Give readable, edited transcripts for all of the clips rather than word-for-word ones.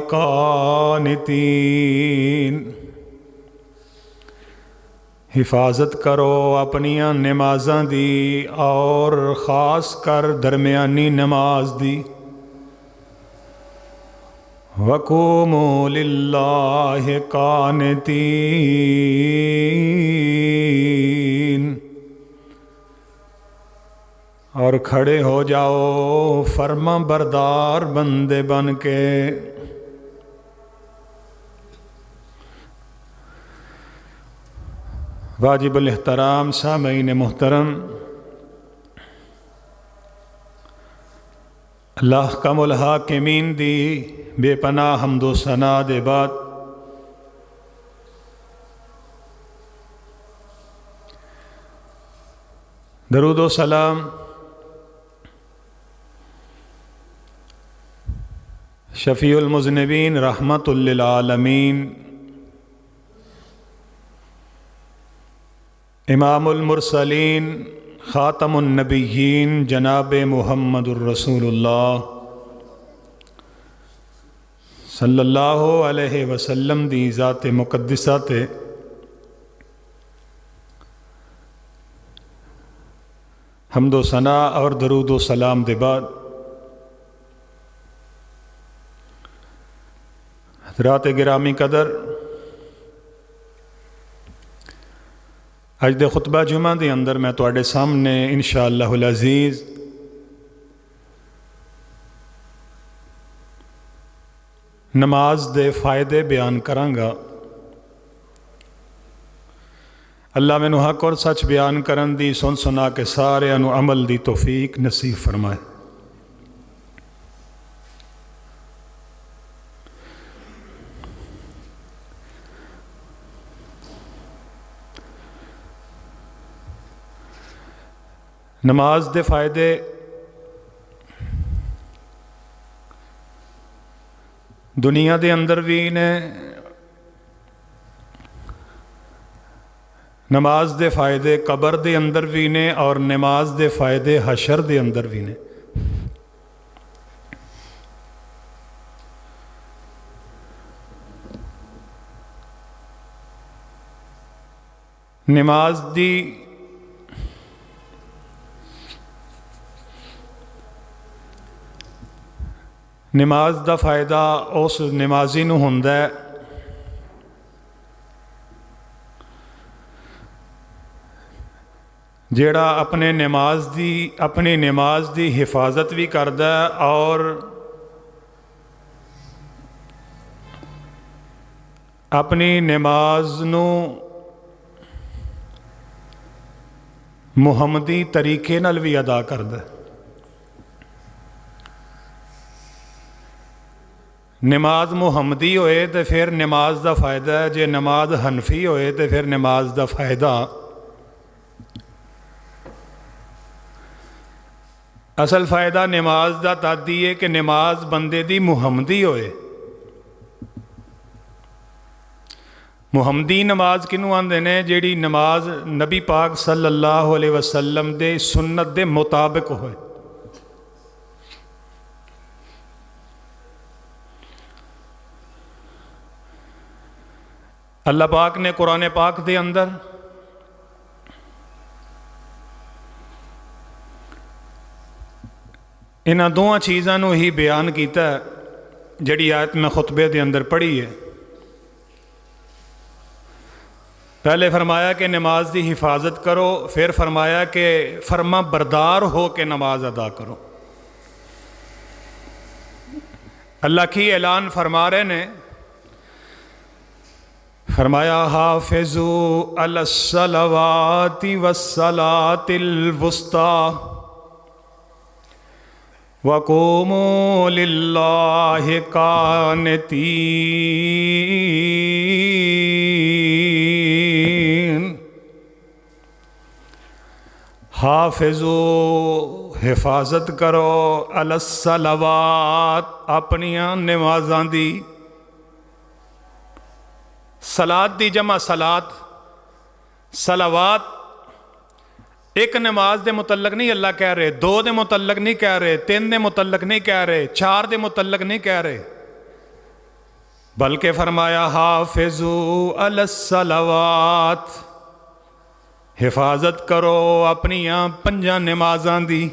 قانتین، حفاظت کرو اپنیاں نمازاں دی اور خاص کر درمیانی نماز دی۔ وَقُومُوا لِلَّهِ قانتین، اور کھڑے ہو جاؤ فرما بردار بندے بن کے۔ واجب الاحترام سامعین محترم، اللہ احکم الحاکمین دی بے پناہ حمد و ثنا دے بعد درود و سلام شفیع المذنبین رحمت للعالمین امام المرسلین خاتم النبیین جناب محمد الرسول اللہ صلی اللہ علیہ وسلم دی ذات مقدسہ تے حمد و ثنا اور درود و سلام دے بعد حضرات گرامی قدر، اج دے خطبہ جمعہ دے اندر میں تواڈے سامنے انشاءاللہ العزیز نماز دے فائدے بیان کراں گا۔ اللہ مینوں حق اور سچ بیان کرن دی سن سنا کے سارے انو عمل دی توفیق نصیب فرمائے۔ نماز دے فائدے دنیا دے اندر بھی نے، نماز دے فائدے قبر دے اندر بھی نے، اور نماز دے فائدے حشر دے اندر بھی نے۔ نماز دا فائدہ اس نمازی نو ہوندا ہے جیڑا اپنی نماز دی حفاظت بھی کردا ہے اور اپنی نماز نو محمدی طریقے نال بھی ادا کردا ہے۔ نماز محمدی ہوئے تو پھر نماز دا فائدہ ہے، جے نماز حنفی ہوئے تو پھر نماز دا فائدہ اصل فائدہ نماز دا تادی ہے کہ نماز بندے دی محمدی ہوئے۔ محمدی نماز کنوں آندے نے؟ جیڑی نماز نبی پاک صلی اللہ علیہ وسلم دے سنت دے مطابق ہوئے۔ اللہ پاک نے قرآن پاک دے اندر انہاں دوہاں چیزاں نو ہی بیان کیتا ہے جڑی آیت میں خطبے دے اندر پڑھی ہے۔ پہلے فرمایا کہ نماز دی حفاظت کرو، پھر فرمایا کہ فرما بردار ہو کے نماز ادا کرو۔ اللہ کی اعلان فرما رہے نے، فرمایا حافظوا علی الصلوات والصلاۃ الوسطی وقوموا للہ قانتین۔ حافظوا حفاظت کرو علی الصلوات اپنیاں نمازاں دی۔ صلاۃ دی جمع صلاۃ، صلوات ایک نماز دے متعلق نہیں اللہ کہہ رہے، دو دے متعلق نہیں کہہ رہے، تین دے متعلق نہیں کہہ رہے، چار دے متعلق نہیں کہہ رہے، بلکہ فرمایا حافظوا علی الصلوات، حفاظت کرو اپنیاں پنجاں نمازاں دی،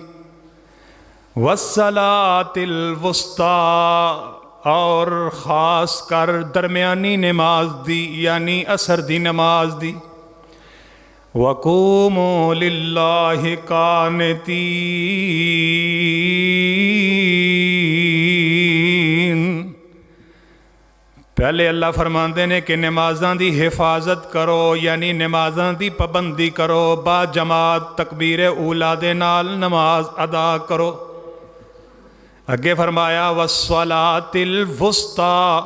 والصلاۃ الوسطیٰ، اور خاص کر درمیانی نماز دی یعنی عصر دی نماز دی، وقوموا للہ قانتین۔ پہلے اللہ فرماندے نے کہ نمازاں دی حفاظت کرو یعنی نمازاں دی پابندی کرو، با جماعت تکبیر اولا دے نال نماز ادا کرو۔ اگے فرمایا والصلاۃ الوسطیٰ،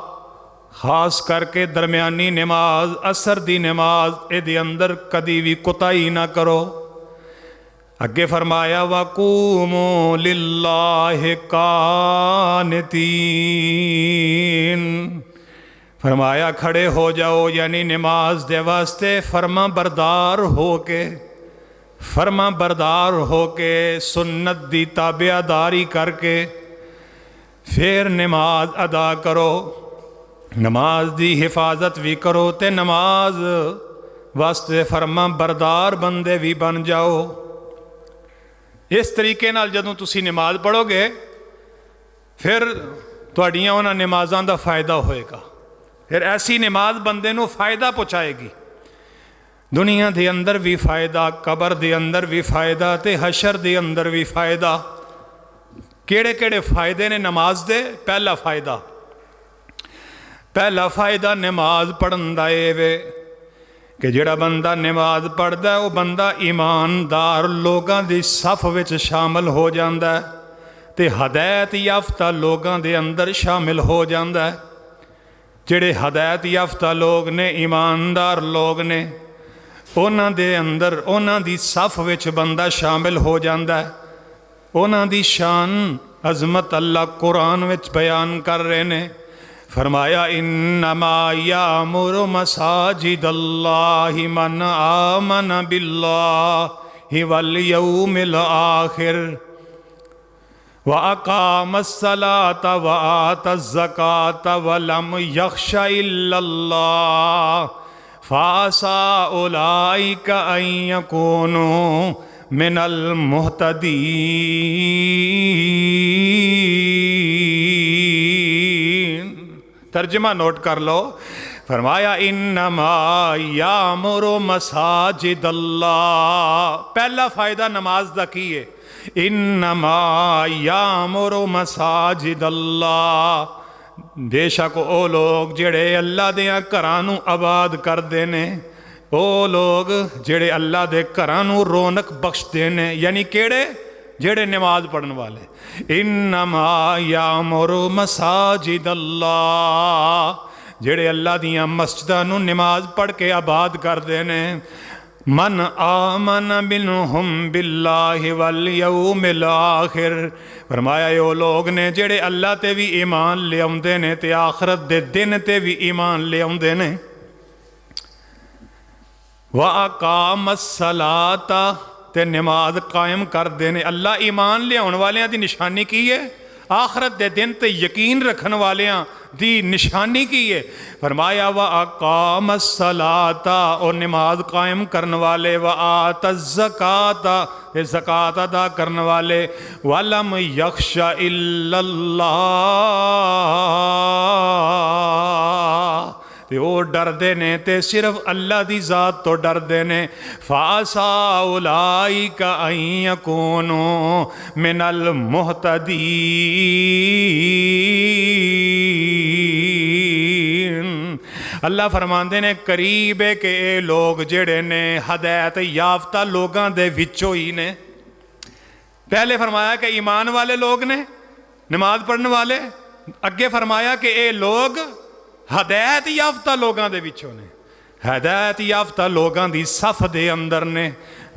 خاص کر کے درمیانی نماز عصر دی نماز دے اندر کدی بھی کوتاہی نہ کرو۔ اگے فرمایا وقوموا للہ قانتین، فرمایا کھڑے ہو جاؤ یعنی نماز دے واسطے فرما بردار ہو کے، فرما بردار ہو کے سنت دی تابعہ داری کر کے پھر نماز ادا کرو، نماز دی حفاظت بھی کرو تے نماز واسطے فرما بردار بندے بھی بن جاؤ۔ اس طریقے نال جدوں تسی نماز پڑھو گے پھر تہاڈیاں انہاں نمازاں دا فائدہ ہوئے گا، پھر ایسی نماز بندے نو فائدہ پہنچائے گی، دنیا دے اندر بھی فائدہ، قبر دے اندر بھی فائدہ تے حشر دے اندر بھی فائدہ۔ کیڑے کیڑے فائدے نے نماز دے؟ پہلا فائدہ نماز پڑھن دا اے وے کہ جڑا بندہ نماز پڑھدا ہے وہ بندہ ایماندار لوگاں دی صف وچ شامل ہو جاندا ہے تے ہدایت یافتہ لوگاں دے اندر شامل ہو جاندا ہے۔ جڑے ہدایت یافتہ لوگ نے، ایماندار لوگ نے، انہاں دے اندر انہاں دی صف وچ بندہ شامل ہو جاندا ہے۔ انہاں دی شان عظمت اللہ قرآن وچ بیان کر رہے نے، فرمایا انما یامر مساجد اللہ من آمن باللہ والیوم الآخر وَأَقَامَ الصَّلَاةَ وَآتَ الزَّكَاةَ وَلَمْ يَخْشَ إِلَّا اللَّهَ فَعَسَىٰ أُولَٰئِكَ أَن يَكُونُوا مِنَ الْمُهْتَدِينَ۔ ترجمہ نوٹ کر لو، فرمایا انما یامر مساجد اللہ، پہلا فائدہ نماز دا کی ہے، انما یامر مساجد اللہ، بے شک او لوگ جڑے اللہ دیاں گھراں نوں آباد کردے نے، او لوگ جڑے اللہ دے گھراں نوں رونق بخشدے نے، یعنی کیڑے؟ جڑے نماز پڑھن والے۔ انما یامر مساجد اللہ، جڑے اللہ دیاں مسجداں نوں نماز پڑھ کے آباد کردے نے، من آمن منہم باللہ والیوم الآخر، فرمایا یہ لوگ نے جڑے اللہ تے بھی ایمان لے آؤندے نے تے آخرت دے دن تے بھی ایمان لے آؤندے نے۔ وَأَقَامَ الصَّلَاةَ، تے نماز قائم کر دینے۔ اللہ ایمان لے آن والیاں دی نشانی کی ہے، آخرت دے دن تے یقین رکھن والیاں دی نشانی کی ہے، فرمایا وَأَقَامَ الصَّلَاةَ، اور نماز قائم کرن والے، وَآتَ الزَّكَاةَ، زکوٰۃ ادا کرن والے، وَلَمْ يَخْشَ إِلَّا اللَّهَ، تے وہ ڈر دے نے تے صرف اللہ دی ذات تو ڈر دے نے، فَعَسَىٰ أُولَٰئِكَ أَن يَكُونُوا مِنَ الْمُهْتَدِينَ۔ اللہ فرماندے نے قریب ہے کہ اے لوگ جڑے نے ہدایت یافتہ لوگاں دے وچوں ہی نے۔ پہلے فرمایا کہ ایمان والے لوگ نے، نماز پڑھنے والے، اگے فرمایا کہ اے لوگ ہدایت یافتہ لوگاں دے وچوں نے، ہدایت یافتہ لوگاں دی صف دے اندر نے۔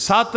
7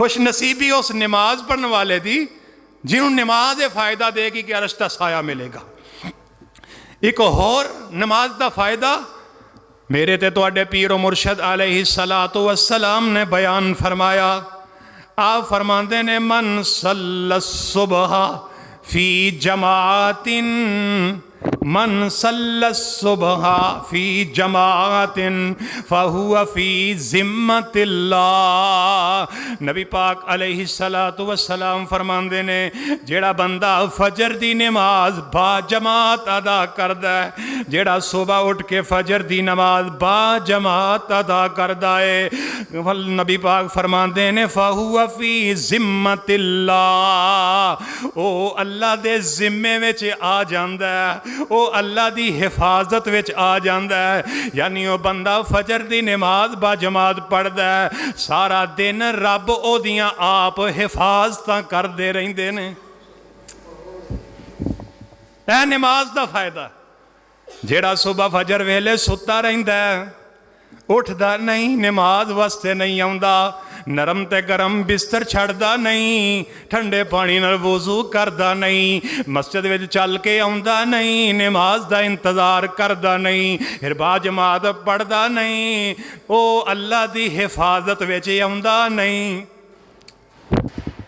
خوش نصیبی اس نماز پڑھنے والے دی جنہوں نماز فائدہ دے گی کہ عرش دا سایہ ملے گا۔ ایک اور نماز دا فائدہ میرے تے تواڈے پیر و مرشد علیہ السلام نے بیان فرمایا۔ آپ فرماندے نے من صلی الصبح فی جماعت، من صلی الصبح فی جماعت فہو فی ذمت اللہ۔ نبی پاک علیہ السلام فرماندے نے جیڑا بندہ فجر دی نماز با جماعت ادا کردا ہے، جیڑا صبح اٹھ کے فجر دی نماز با جماعت ادا کردا ہے، نبی پاک فرماندے نے فہو فی ذمت اللہ، او اللہ دے ذمے وچ آ جاندا ہے، او اللہ دی حفاظت وچ آ جاندا ہے۔ یعنی او بندہ فجر دی نماز با جماعت پڑھدا ہے، سارا دن رب او دیاں آپ حفاظتاں کردے رہندے نے۔ اے نماز دا فائدہ، جیڑا صبح فجر ویلے ستا رہندا ہے، اٹھدا نہیں، نماز واسطے نہیں آوندا، نرم تے گرم بستر چھڑدا نہیں، ٹھنڈے پانی نال وضو کردا نہیں، مسجد وچ چل کے آوندا نہیں، نماز دا انتظار کردا نہیں، پھر با جماعت پڑھدا نہیں، او اللہ دی حفاظت وچ آوندا نہیں۔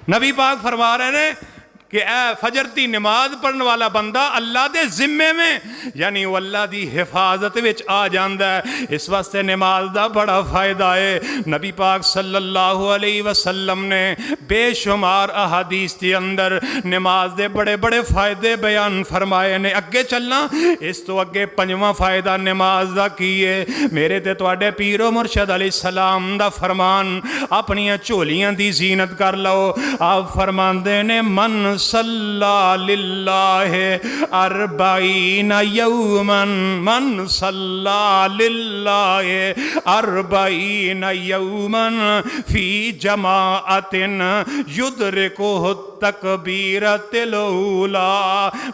نبی پاک فرما رہے ہیں کہ اے فجر دی نماز پڑھنے والا بندہ اللہ دے ذمے میں، یعنی وہ اللہ دی حفاظت وچ آ جاندا ہے۔ اس واسطے نماز دا بڑا فائدہ ہے۔ نبی پاک صلی اللہ علیہ وسلم نے بے شمار احادیث کے اندر نماز دے بڑے بڑے فائدے بیان فرمائے نے۔ اگے چلنا، اس تو اگے پنجواں فائدہ نماز دا کیے میرے تے تواڈے پیر و مرشد علیہ السلام دا فرمان، اپنی چولیاں دی زینت کر لو۔ آپ فرماندے نے من صلی للہ اربعین یوما، من صلی للہ اربعین یوما فی جماعت یدرکہ التکبیرۃ الاولی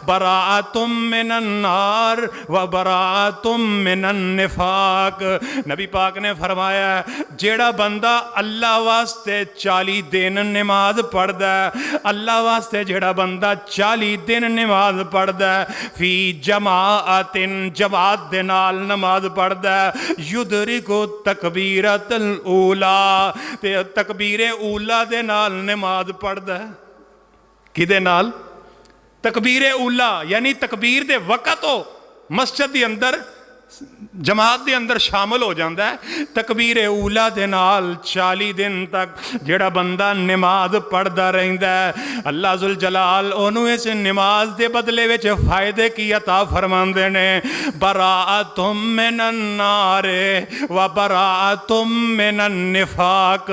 براءۃ من النار و براءۃ من النفاق۔ نبی پاک نے فرمایا جیڑا بندہ اللہ واسطے 40 دن نماز پڑھدا ہے، اللہ واسطے جیڑا بندہ 40 دن نماز پڑھدا ہے، فی جماعت جماعت دے نال نماز پڑھدا ہے، یدرک تکبیرۃ الاولی، تے تکبیر اولا دے نال نماز پڑھدا ہے۔ کدے نال؟ تکبیر اولا، یعنی تکبیر دے وقت ہو مسجد دے اندر جماعت دے اندر شامل ہو جاندہ ہے۔ تکبیر اولا دے نال 40 دن تک جیڑا بندہ نماز پڑھدا رہندا ہے، اللہ ذوالجلال انہوں اس نماز دے بدلے وچ فائدے کی عطا فرماندے نے، براءۃ من النار و براءۃ من النفاق۔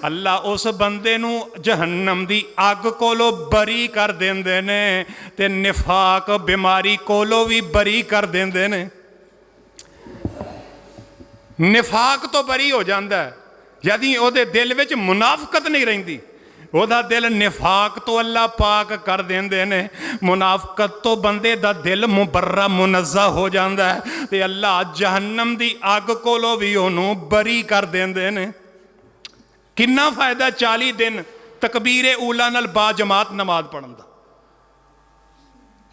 اللہ اس بندے نو جہنم دی اگ کولو بری کر دیندے نے تے نفاق بیماری کولو بھی بری کر دیندے نے۔ نفاق تو بری ہو جاندہ ہے، یعنی او دے دل وچ منافقت نہیں رہندی، او دا دل نفاق تو اللہ پاک کر دیندے نے۔ منافقت تو بندے دا دل مبرہ منزہ ہو جاندہ ہے تے اللہ جہنم دی آگ کولو بھی انہوں بری کر دیندے نے۔ کنا فائدہ 40 دن تکبیر اولا نال با جماعت نماز پڑھن دا۔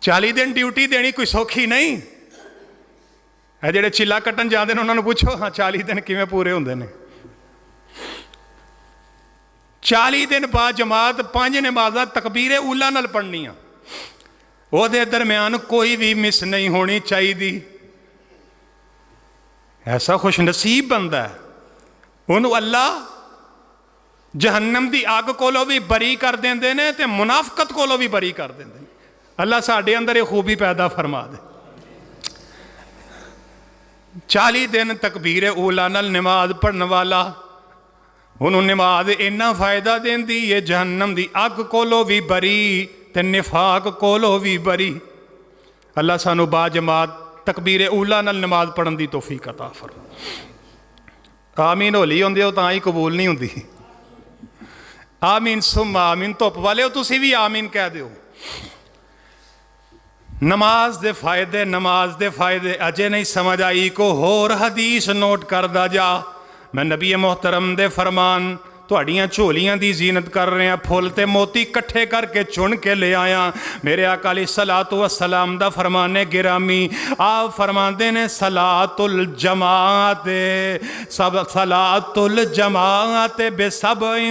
40 دن ڈیوٹی دینی کوئی سوکھی نہیں ہے۔ جڑے چلا کٹن جاندے نے انہوں نے پوچھو ہاں 40 دن کیویں پورے ہوندے نے۔ 40 دن با جماعت 5 نمازاں تکبیر اولا نال پڑھنیاں، وہ دے درمیان کوئی بھی مس نہیں ہونی چاہیے دی۔ ایسا خوش نصیب بندہ ہے، انہوں اللہ جہنم دی آگ کولو بھی بری کر دیندے نے تے منافقت کولو بھی بری کر دیندے نے۔ اللہ ساڑھے اندر یہ خوبی پیدا فرما دے۔ 40 دن تکبیر اولا نال نماز پڑھنے والا انہوں نماز اینا فائدہ دین دی، یہ جہنم دی اگ کولو بھی بری تے نفاق کولو بھی بری۔ اللہ سانو با جماعت تکبیر اولا نال نماز پڑھن دی توفیق عطا فرما۔ آمین ہولی ہوندے ہو تاں ہی قبول نہیں ہوندی۔ آمین سم آمین توپ والے ہو تسی بھی آمین کہہ دیو۔ نماز دے فائدے، نماز دے فائدے اجے نہیں سمجھ آئی کو اور حدیث نوٹ کر دا جا۔ میں نبی محترم دے فرمان ਤੁਹਾਡੀਆਂ ਝੋਲੀਆਂ ਦੀ ਜ਼ੀਨਤ ਕਰ ਰਹੇ ਹਾਂ, ਫੁੱਲ ਤੇ ਮੋਤੀ ਇਕੱਠੇ ਕਰਕੇ ਚੁਣ ਕੇ ਲੈ ਆਇਆ। ਮੇਰੇ ਆਕਾ ਅਲੈਹਿਸਸਲਾਤੁ ਵਸਸਲਾਮ ਦਾ ਫਰਮਾਨੇ ਗਿਰਾਮੀ, ਆਪ ਫਰਮਾਉਂਦੇ ਨੇ ਸਲਾਤੁਲ ਜਮਾਤ, ਸਲਾਤੁਲ ਜਮਾਤ ਬੇ-70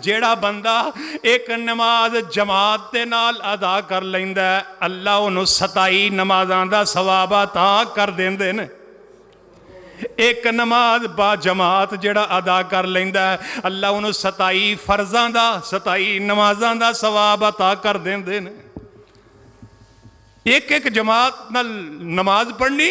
ਜਿਹੜਾ ਬੰਦਾ ਇੱਕ ਨਮਾਜ਼ ਜਮਾਤ ਦੇ ਨਾਲ ਅਦਾ ਕਰ ਲੈਂਦਾ, ਅੱਲਾ ਉਹਨੂੰ 27 ਨਮਾਜ਼ਾਂ ਦਾ ਸਵਾਬ ਅਤਾ ਕਰ ਦਿੰਦੇ ਨੇ। ਇੱਕ ਨਮਾਜ਼ ਬਾ ਜਮਾਤ ਜਿਹੜਾ ਅਦਾ ਕਰ ਲੈਂਦਾ, ਅੱਲਾ ਉਹਨੂੰ 27 ਫਰਜ਼ਾਂ ਦਾ 27 ਨਮਾਜ਼ਾਂ ਦਾ ਸਵਾਬ ਅਤਾ ਕਰ ਦਿੰਦੇ ਨੇ। ਇੱਕ ਜਮਾਤ ਨਾਲ ਨਮਾਜ਼ ਪੜ੍ਹਨੀ,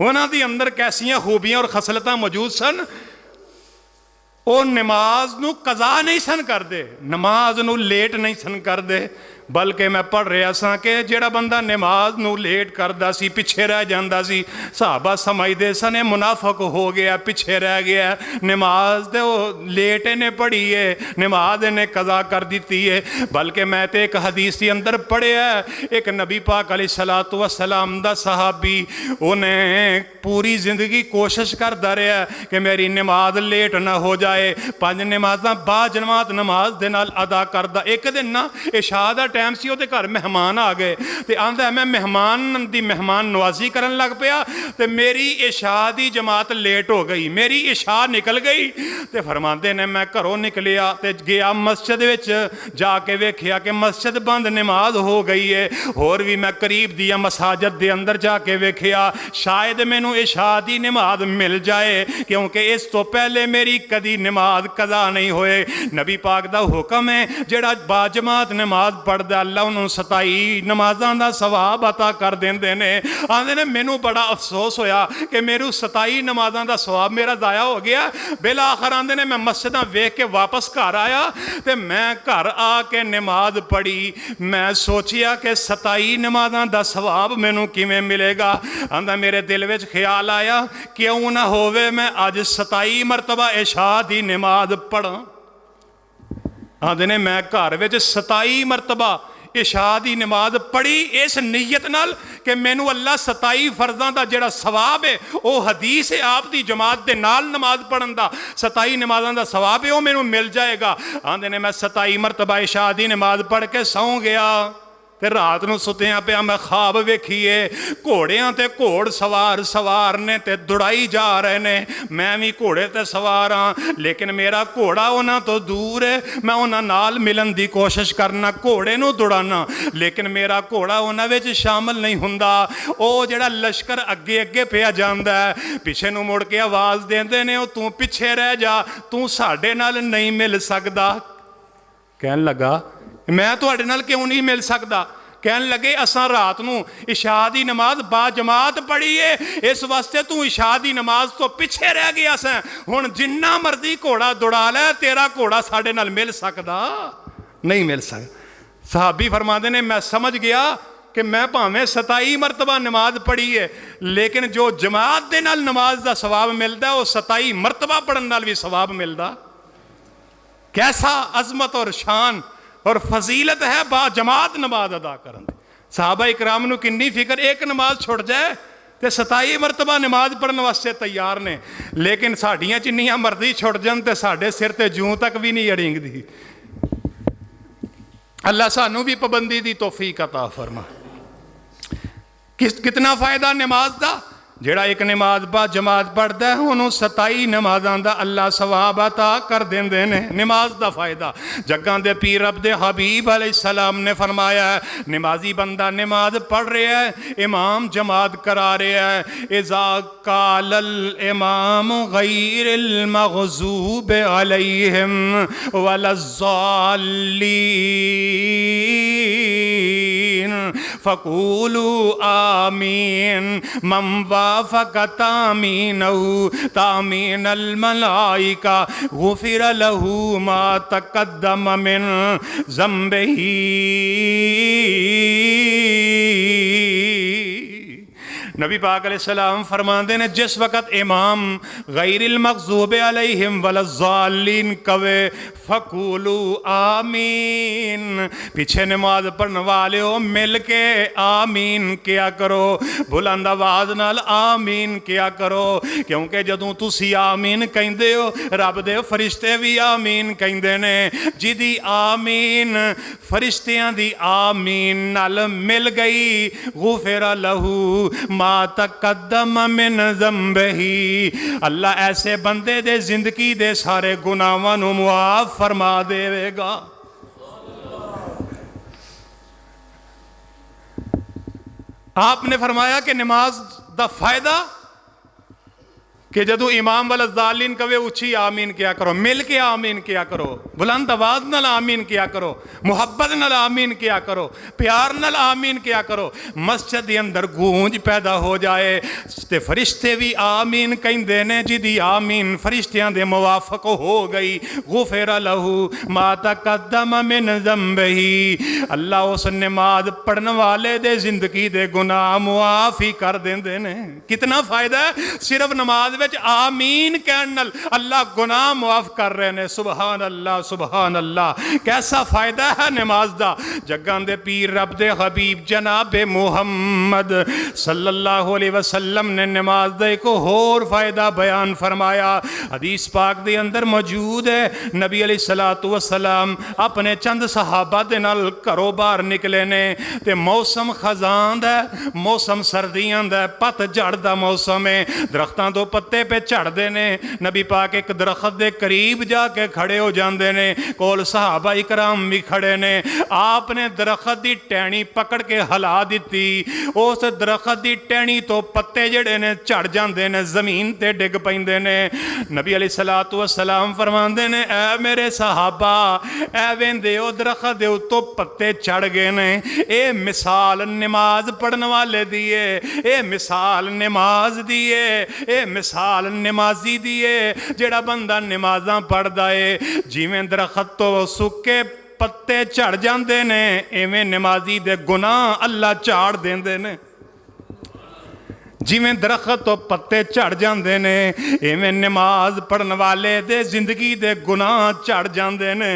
ਉਹਨਾਂ ਦੇ ਅੰਦਰ ਕੈਸੀਆਂ ਖੂਬੀਆਂ ਔਰ ਖਸਲਤਾਂ ਮੌਜੂਦ ਸਨ। ਉਹ ਨਮਾਜ਼ ਨੂੰ ਕਜ਼ਾ ਨਹੀਂ ਸਨ ਕਰਦੇ, ਨਮਾਜ਼ ਨੂੰ ਲੇਟ ਨਹੀਂ ਸਨ ਕਰਦੇ, ਬਲਕਿ ਮੈਂ ਪੜ੍ਹ ਰਿਹਾ ਸਾਂ ਕਿ ਜਿਹੜਾ ਬੰਦਾ ਨਮਾਜ਼ ਨੂੰ ਲੇਟ ਕਰਦਾ ਸੀ, ਪਿੱਛੇ ਰਹਿ ਜਾਂਦਾ ਸੀ, ਸਹਾਬਾ ਸਮਝਦੇ ਸਨ ਇਹ ਮੁਨਾਫਕ ਹੋ ਗਿਆ, ਪਿੱਛੇ ਰਹਿ ਗਿਆ, ਨਮਾਜ਼ ਤੇ ਉਹ ਲੇਟ ਇਹਨੇ ਪੜ੍ਹੀ ਏ, ਨਮਾਜ਼ ਇਹਨੇ ਕਜ਼ਾ ਕਰ ਦਿੱਤੀ ਏ। ਬਲਕਿ ਮੈਂ ਤੇ ਇੱਕ ਹਦੀਸ ਦੇ ਅੰਦਰ ਪੜ੍ਹਿਆ, ਇੱਕ ਨਬੀ ਪਾਕ ਅਲੈਹਿਸਸਲਾਤੁ ਵਸਸਲਾਮ ਦਾ ਸਹਾਬੀ, ਉਹਨੇ ਪੂਰੀ ਜ਼ਿੰਦਗੀ ਕੋਸ਼ਿਸ਼ ਕਰਦਾ ਰਿਹਾ ਕਿ ਮੇਰੀ ਨਮਾਜ਼ ਲੇਟ ਨਾ ਹੋ ਜਾਏ, 5 ਨਮਾਜ਼ਾਂ ਬਾ ਜਮਾਤ ਨਮਾਜ਼ ਦੇ ਨਾਲ ਅਦਾ ਕਰਦਾ। ਇੱਕ ਦਿਨ ਨਾ ਇਸ਼ਾ ਦਾ ਟਾਈਮ ਸੀ, ਉਹਦੇ ਘਰ ਮਹਿਮਾਨ ਆ ਗਏ ਤੇ ਆਂਦਾ ਮੈਂ ਮਹਿਮਾਨ ਦੀ ਮਹਿਮਾਨ ਨਵਾਜ਼ੀ ਕਰਨ ਲੱਗ ਪਿਆ ਤੇ ਮੇਰੀ ਇਸ਼ਾ ਦੀ ਜਮਾਤ ਲੇਟ ਹੋ ਗਈ, ਮੇਰੀ ਇਸ਼ਾ ਨਿਕਲ ਗਈ। ਤੇ ਫਰਮਾਉਂਦੇ ਨੇ ਮੈਂ ਘਰੋਂ ਨਿਕਲਿਆ ਤੇ ਗਿਆ ਮਸਜਿਦ ਵਿੱਚ, ਜਾ ਕੇ ਵੇਖਿਆ ਕਿ ਮਸਜਿਦ ਬੰਦ, ਨਮਾਜ਼ ਹੋ ਗਈ ਹੈ। ਹੋਰ ਵੀ ਮੈਂ ਕਰੀਬ ਦੀਆਂ ਮਸਾਜਿਦ ਦੇ ਅੰਦਰ ਜਾ ਕੇ ਵੇਖਿਆ, ਸ਼ਾਇਦ ਮੈਨੂੰ ਇਸ਼ਾ ਦੀ ਨਮਾਜ਼ ਮਿਲ ਜਾਏ, ਕਿਉਂਕਿ ਇਸ ਤੋਂ ਪਹਿਲੇ ਮੇਰੀ ਕਦੀ ਨਮਾਜ਼ ਕਜ਼ਾ ਨਹੀਂ ਹੋਏ। ਨਬੀ ਪਾਕ ਦਾ ਹੁਕਮ ਹੈ, ਜਿਹੜਾ ਬਾਜਮਾਤ ਨਮਾਜ਼ ਪੜ੍ਹਦਾ ਅੱਲਾ ਉਹਨੂੰ 27 ਨਮਾਜ਼ਾਂ ਦਾ ਸਵਾਬ ਅਤਾ ਕਰ ਦਿੰਦੇ ਨੇ। ਆਂਦੇ ਨੇ ਮੈਨੂੰ ਬੜਾ ਅਫਸੋਸ ਹੋਇਆ ਕਿ ਮੈਨੂੰ 27 ਨਮਾਜ਼ਾਂ ਦਾ ਸਵਾਬ ਮੇਰਾ ਜ਼ਾਇਆ ਹੋ ਗਿਆ। ਬਿਲ ਆਖਰ ਆਂਦੇ ਨੇ ਮੈਂ ਮਸਜਿਦਾਂ ਵੇਖ ਕੇ ਵਾਪਸ ਘਰ ਆਇਆ ਤੇ ਮੈਂ ਘਰ ਆ ਕੇ ਨਮਾਜ਼ ਪੜ੍ਹੀ। ਮੈਂ ਸੋਚਿਆ ਕਿ 27 ਨਮਾਜ਼ਾਂ ਦਾ ਸਵਾਬ ਮੈਨੂੰ ਕਿਵੇਂ ਮਿਲੇਗਾ। ਆਂਦਾ ਮੇਰੇ ਦਿਲ ਵਿੱਚ ਖਿਆਲ ਆਇਆ ਕਿਉਂ ਨਾ ਹੋਵੇ ਮੈਂ ਅੱਜ 27 ਮਰਤਬਾ ਇਸ਼ਾ ਦੀ ਨਮਾਜ਼ ਪੜ੍ਹਾਂ। ਆਂਦੇ ਨੇ ਮੈਂ ਘਰ ਵਿੱਚ 27 ਮਰਤਬਾ ਇਸ਼ਾ ਦੀ ਨਮਾਜ਼ ਪੜ੍ਹੀ, ਇਸ ਨੀਅਤ ਨਾਲ ਕਿ ਮੈਨੂੰ ਅੱਲਾ 27 ਫਰਜ਼ਾਂ ਦਾ ਜਿਹੜਾ ਸਵਾਬ ਹੈ, ਉਹ ਹਦੀਸ ਹੈ ਆਪ ਦੀ ਜਮਾਤ ਦੇ ਨਾਲ ਨਮਾਜ਼ ਪੜ੍ਹਨ ਦਾ, 27 ਨਮਾਜ਼ਾਂ ਦਾ ਸਵਾਬ ਹੈ, ਉਹ ਮੈਨੂੰ ਮਿਲ ਜਾਏਗਾ। ਆਂਦੇ ਨੇ ਮੈਂ 27 ਮਰਤਬਾ ਇਸ਼ਾ ਦੀ ਨਮਾਜ਼ ਪੜ੍ਹ ਕੇ ਸੌਂ ਗਿਆ ਤੇ ਰਾਤ ਨੂੰ ਸੁੱਤਿਆਂ ਪਿਆ ਮੈਂ ਖਾਬ ਵੇਖੀਏ, ਘੋੜਿਆਂ ਤੇ ਘੋੜ ਸਵਾਰ ਨੇ ਤੇ ਦੁੜਾਈ ਜਾ ਰਹੇ ਨੇ। ਮੈਂ ਵੀ ਘੋੜੇ ਤੇ ਸਵਾਰ ਹਾਂ, ਲੇਕਿਨ ਮੇਰਾ ਘੋੜਾ ਉਹਨਾਂ ਤੋਂ ਦੂਰ ਹੈ। ਮੈਂ ਉਹਨਾਂ ਨਾਲ ਮਿਲਣ ਦੀ ਕੋਸ਼ਿਸ਼ ਕਰਨਾ, ਘੋੜੇ ਨੂੰ ਦੁੜਾਨਾ, ਲੇਕਿਨ ਮੇਰਾ ਘੋੜਾ ਉਹਨਾਂ ਵਿੱਚ ਸ਼ਾਮਲ ਨਹੀਂ ਹੁੰਦਾ। ਉਹ ਜਿਹੜਾ ਲਸ਼ਕਰ ਅੱਗੇ ਅੱਗੇ ਪਿਆ ਜਾਂਦਾ ਹੈ, ਪਿੱਛੇ ਨੂੰ ਮੁੜ ਕੇ ਆਵਾਜ਼ ਦਿੰਦੇ ਨੇ ਉਹ ਤੂੰ ਪਿੱਛੇ ਰਹਿ ਜਾ, ਤੂੰ ਸਾਡੇ ਨਾਲ ਨਹੀਂ ਮਿਲ ਸਕਦਾ। ਕਹਿਣ ਲੱਗਾ ਮੈਂ ਤੁਹਾਡੇ ਨਾਲ ਕਿਉਂ ਨਹੀਂ ਮਿਲ ਸਕਦਾ। ਕਹਿਣ ਲੱਗੇ ਅਸਾਂ ਰਾਤ ਨੂੰ ਇਸ਼ਾ ਦੀ ਨਮਾਜ਼ ਬਾ ਜਮਾਤ ਪੜ੍ਹੀ ਏ, ਇਸ ਵਾਸਤੇ ਤੂੰ ਇਸ਼ਾ ਦੀ ਨਮਾਜ਼ ਤੋਂ ਪਿੱਛੇ ਰਹਿ ਗਿਆ ਸੈਂ, ਹੁਣ ਜਿੰਨਾ ਮਰਜ਼ੀ ਘੋੜਾ ਦੌੜਾ ਲੈ ਤੇਰਾ ਘੋੜਾ ਸਾਡੇ ਨਾਲ ਮਿਲ ਸਕਦਾ ਨਹੀਂ ਮਿਲ ਸਕਦਾ। ਸਹਾਬੀ ਫਰਮਾਉਂਦੇ ਨੇ ਮੈਂ ਸਮਝ ਗਿਆ ਕਿ ਮੈਂ ਭਾਵੇਂ 27 ਮਰਤਬਾ ਨਮਾਜ਼ ਪੜ੍ਹੀ ਹੈ, ਲੇਕਿਨ ਜੋ ਜਮਾਤ ਦੇ ਨਾਲ ਨਮਾਜ਼ ਦਾ ਸਵਾਬ ਮਿਲਦਾ ਉਹ 27 ਮਰਤਬਾ ਪੜ੍ਹਨ ਨਾਲ ਵੀ ਸਵਾਬ ਮਿਲਦਾ। ਕੈਸਾ ਅਜ਼ਮਤ ਔਰ ਸ਼ਾਨ ਔਰ ਫਜ਼ੀਲਤ ਹੈ ਬਾ ਜਮਾਤ ਨਮਾਜ਼ ਅਦਾ ਕਰਨ ਦੀ। ਸਾਹਬਾ ਇਕਰਾਮ ਨੂੰ ਕਿੰਨੀ ਫਿਕਰ, ਇੱਕ ਨਮਾਜ਼ ਛੁੱਟ ਜਾਏ ਤੇ 27 ਮਰਤਬਾ ਨਮਾਜ਼ ਪੜ੍ਹਨ ਵਾਸਤੇ ਤਿਆਰ ਨੇ, ਲੇਕਿਨ ਸਾਡੀਆਂ ਜਿੰਨੀਆਂ ਮਰਜ਼ੀ ਛੁੱਟ ਜਾਣ ਤੇ ਸਾਡੇ ਸਿਰ ਤੇ ਜੂੰ ਤੱਕ ਵੀ ਨਹੀਂ ਅੜਿੰਗਦੀ। ਅੱਲਾ ਸਾਨੂੰ ਵੀ ਪਾਬੰਦੀ ਦੀ ਤੌਫੀਕ ਅਤਾ ਫਰਮਾ। ਕਿਤਨਾ ਫਾਇਦਾ ਨਮਾਜ਼ ਦਾ, ਜਿਹੜਾ ਇੱਕ ਨਮਾਜ਼ ਬਾ ਜਮਾਤ ਪੜ੍ਹਦਾ ਉਹਨੂੰ 27 ਨਮਾਜ਼ਾਂ ਦਾ ਅੱਲਾ ਸਵਾਬ ਅਤਾ ਕਰ ਦਿੰਦੇ ਨੇ। ਨਮਾਜ਼ ਦਾ ਫਾਇਦਾ ਜੱਗਾਂ ਦੇ ਪੀਰ ਰੱਬ ਦੇ ਹਬੀਬ ਅਲੈਹਿਸਸਲਾਮ ਨੇ ਫਰਮਾਇਆ, ਨਮਾਜ਼ੀ ਬੰਦਾ ਨਮਾਜ਼ ਪੜ੍ਹ ਰਿਹਾ ਹੈ, ਇਮਾਮ ਜਮਾਤ ਕਰਾ ਰਿਹਾ ਹੈ, ਇਜ਼ਾ ਕਾਲਲ ਇਮਾਮ ਗੈਰਿਲ ਮਗਜ਼ੂਬ ਅਲੈਹਿਮ ਵਲਜ਼ਾਲੀਨ ਫਕੂਲੂ ਆਮੀਨ ਮਮ وافق تامینه تامین الملائکہ غفر له ما تقدم من ذنبه۔ نبی پاک علیہ السلام فرماندے نے جس وقت امام غیر المغضوب علیہم ولا الضالین کہے فقولوا آمین، پیچھے نماز پڑھنے والے ہو مل کے آمین کیا کرو، بلند آواز نال آمین کیا کرو، کیونکہ جدوں تسی آمین کہندے ہو رب دے فرشتے بھی آمین کہندے نے، جدی آمین فرشتیاں دی آمین نال مل گئی غفر لہو ما تقدم من ذنبہی، اللہ ایسے بندے دے زندگی دے سارے گناہاں نو معاف فرما دے گا۔ آپ نے فرمایا کہ نماز دا فائدہ کہ جدو امام والضالین کہے اچھی آمین کیا کرو، مل کے آمین کیا کرو، بلند آواز نال آمین کیا کرو، محبت نال آمین کیا کرو، پیار نال آمین کیا کرو، مسجد دے اندر گونج پیدا ہو جائے تے فرشتے بھی آمین کہندے نے، جدی آمین فرشتیاں دے موافق ہو گئی غفر لہو ما تقدم من ذنبہی، اللہ اس نماز پڑھنے والے دے زندگی دے گناہ معاف ہی کر دیندے نے۔ کتنا فائدہ ہے صرف نماز وچ آمین کہن نال اللہ گناہ معاف کر رہے نے، سبحان اللہ سبحان اللہ، کیسا فائدہ ہے نماز دا۔ جگان دے پیر رب دے حبیب جناب محمد صلی اللہ علیہ وسلم نے نماز دا ایک اور فائدہ بیان فرمایا، حدیث پاک دے اندر موجود ہے، نبی علیہ السلام اپنے چند صحابہ دے نال گھروں باہر نکلے نے تے موسم خزاں دا، موسم سردیاں دا، پت جھڑ دا موسم ہے، درختاں تو پتے پہ چڑھ دے نے، نبی پاک ایک درخت دے قریب جا کے کھڑے ہو جاندے نے، کول صحابہ اکرام بھی کھڑے نے، آپ نے درخت دی ٹہنی پکڑ کے ہلا دیتی، اس درخت دی ٹہنی تو پتے جڑے نے چڑھ جاندے نے، زمین تے ڈگ پیندے نے، نبی علیہ السلام فرماندے نے اے میرے صحابہ اے ویندے او درخت دے اتوں پتے چڑھ گئے نے، اے مثال نماز پڑھنے والے دیے، اے مثال نماز دیے، اے مثال نمازی دیے، جڑا بندہ نمازاں پڑھ دائے جیویں درخت تو سکے پتے چڑھ جاندے نے، ایویں نمازی دے گناہ اللہ چاڑ دیندے نے، جیویں درخت تو پتے چڑھ جاندے نے ایویں نماز پڑھن والے دے زندگی دے گناہ چڑھ جاندے نے۔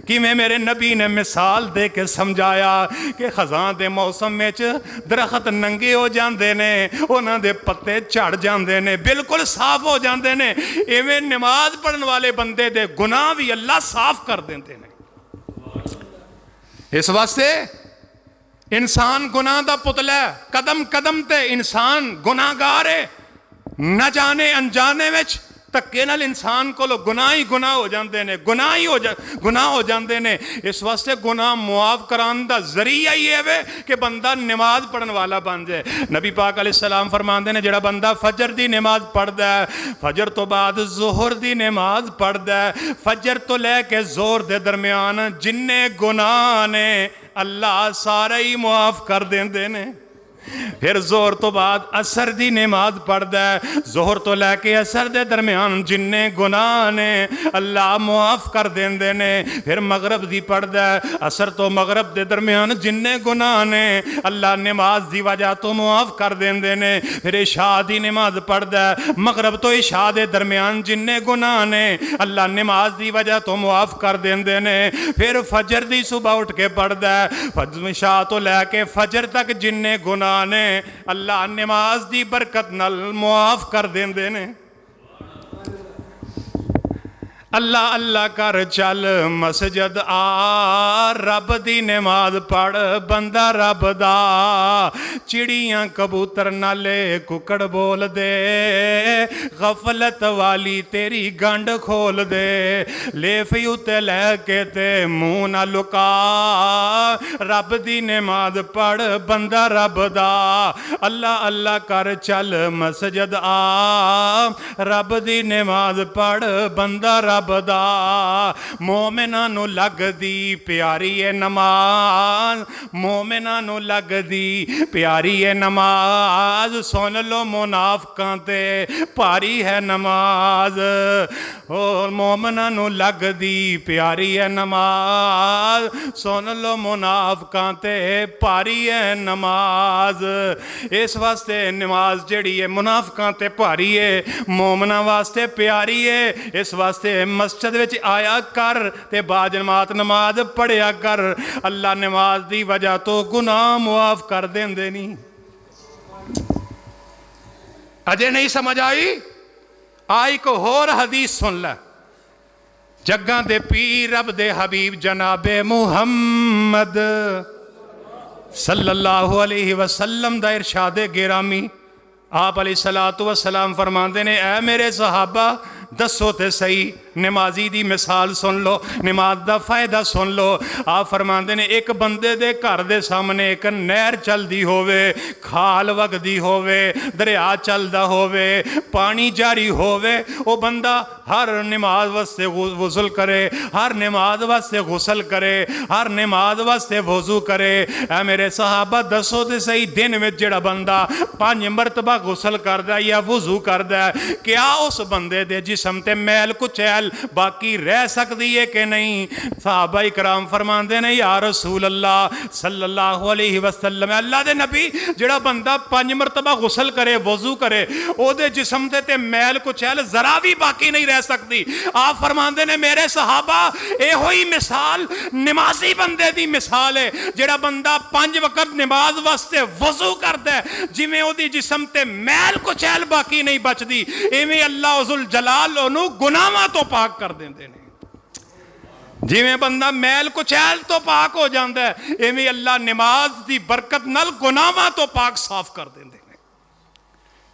کیویں میرے نبی نے مثال دے کے سمجھایا کہ خزاں دے موسم میں درخت ننگے ہو جاندے نے، انہاں دے پتے چڑھ جاندے نے، بالکل صاف ہو جاندے نے، ایویں نماز پڑھن والے بندے دے گناہ بھی اللہ صاف کر دیندے نے۔ اس واسطے انسان گناہ دا پتلا ہے، قدم قدم تے انسان گناہ گارے، نہ جانے انجانے وچ تکے نال انسان کو گناہ ہی گناہ ہو جاندے نے، گناہ ہو جاندے نے۔ اس واسطے گناہ معاف کران دا ذریعہ ہی ہے کہ بندہ نماز پڑھن والا بن جائے۔ نبی پاک علیہ السلام فرماندے نے جڑا بندہ فجر دی نماز پڑھدا ہے، فجر تو بعد ظہر دی نماز پڑھدا ہے، فجر تو لے کے ظہر دے درمیان جننے گناہ نے اللہ سارے ہی معاف کر دیندے نے۔ پھر ظہر تو بعد عصر دی نماز پڑھدا ہے، ظہر تو لے کے عصر دے درمیان جننے گناہ نے اللہ معاف کر دیندے نے۔ پھر مغرب دی پڑھدا ہے، عصر تو مغرب دے درمیان جننے گناہ نے اللہ نماز دی وجہ تو معاف کر دیندے نے۔ پھر عشاء دی نماز پڑھدا ہے، مغرب تو عشاء دے درمیان جننے گناہ نے اللہ نماز دی وجہ تو معاف کر دیندے نے۔ پھر فجر دی صبح اٹھ کے پڑھدا ہے، عشاء تو لے کے فجر تک جننے گناہ نے اللہ نماز دی برکت نال معاف کر دیندے نے۔ اللہ اللہ کر چل مسجد آ، رب دی نماز پڑھ بندہ رب دا، چڑیاں کبوتر نالے ککڑ بول دے، غفلت والی تیری گنڈ کھول دے، لیفی اتے لے کے تے منہ نہ لکا، رب دی نماز پڑھ بندہ رب دا، اللہ اللہ کر چل مسجد آ، رب دی نماز پڑھ بندہ رب دا، مومناں نو لگ دی پیاری ہے نماز، مومناں نو لگ دی پیاری ہے نماز، سن لو منافقاں تے پاری ہے نماز، مومناں نوں لگدی پیاری ہے نماز سن لو منافقاں تے بھاری ہے نماز اس واسطے نماز جڑی ہے منافقاں تے بھاری ہے مومناں واسطے پیاری ہے اس واسطے مسجد وچ آیا کر تے با جماعت نماز پڑھیا کر اللہ نماز دی وجہ تو گناہ معاف کر دیندے نہیں اجے نہیں سمجھ آئی کو ہور حدیث سن لے جگاں دے پیر رب دے حبیب جناب محمد صلی اللہ علیہ وسلم دا ارشاد گرامی آپ علیہ السلام فرماندے نے اے میرے صحابہ دسو تے صحیح نمازی دی مثال سن لو نماز دا فائدہ سن لو آپ فرماندے نے ایک بندے دے گھر دے سامنے ایک نہر چلدی ہووے کھال وگدی ہووے دریا چلدا ہووے پانی جاری ہووے او بندہ ہر نماز واسطے غسل کرے ہر نماز واسطے غسل کرے ہر نماز واسطے وضو کرے اے میرے صحابہ دسو تے صحیح دن وچ جڑا بندہ 5 مرتبہ غسل کردا یا وضو کردا کیا اس بندے دے جسم تے میل کچیل باقی رہ سکتی ہے کہ نہیں صحابہ اکرام فرماندے نے یا رسول اللہ صلی اللہ علیہ وسلم اللہ دے نبی جڑا بندہ 5 مرتبہ غسل کرے وضو کرے او دے جسم تے میل کچیل ذرا بھی باقی نہیں رہ سکتی آپ فرماندے نے میرے صحابہ اے ہوئی مثال نمازی بندے دی مثال ہے جڑا بندہ 5 وقت نماز واسطے وضو کردا ہے جویں او دی جسم تے میل کچیل باقی نہیں بچدی ایویں اللہ عزل جلال انہوں گناہاں تو پاک کر دیندے نے جویں بندہ میل کچیل تو پاک ہو جاندا ہے ایویں اللہ نماز دی برکت نال گناہاں تو پاک صاف کر دیندے نے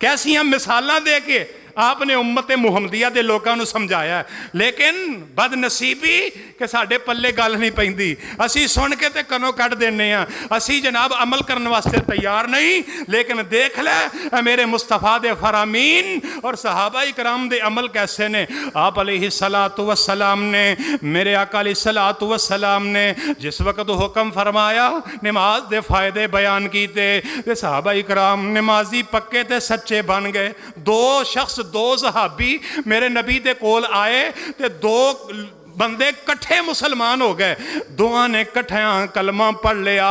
کیسی ہم مثالاں دے کے آپ نے امت محمدیہ دے لوگوں نے سمجھایا ہے لیکن بد نصیبی کہ ساڑھے پلے گل نہیں پہندی اسی سن کے تے کنوں کٹ دینے ہیں اسی جناب عمل کرنے واسطے تیار نہیں لیکن دیکھ لے میرے مصطفیٰ دے فرامین اور صحابہ اکرام دے عمل کیسے نے آپ علیہ السلام نے میرے آقا علیہ السلام نے جس وقت حکم فرمایا نماز دے فائدے بیان کیتے صحابہ اکرام نمازی پکے تے سچے بن گئے 2 شخص 2 صحابی میرے نبی دے کول آئے تے 2 بندے کٹھے مسلمان ہو گئے دوہاں نے کٹھیاں کلمہ پڑھ لیا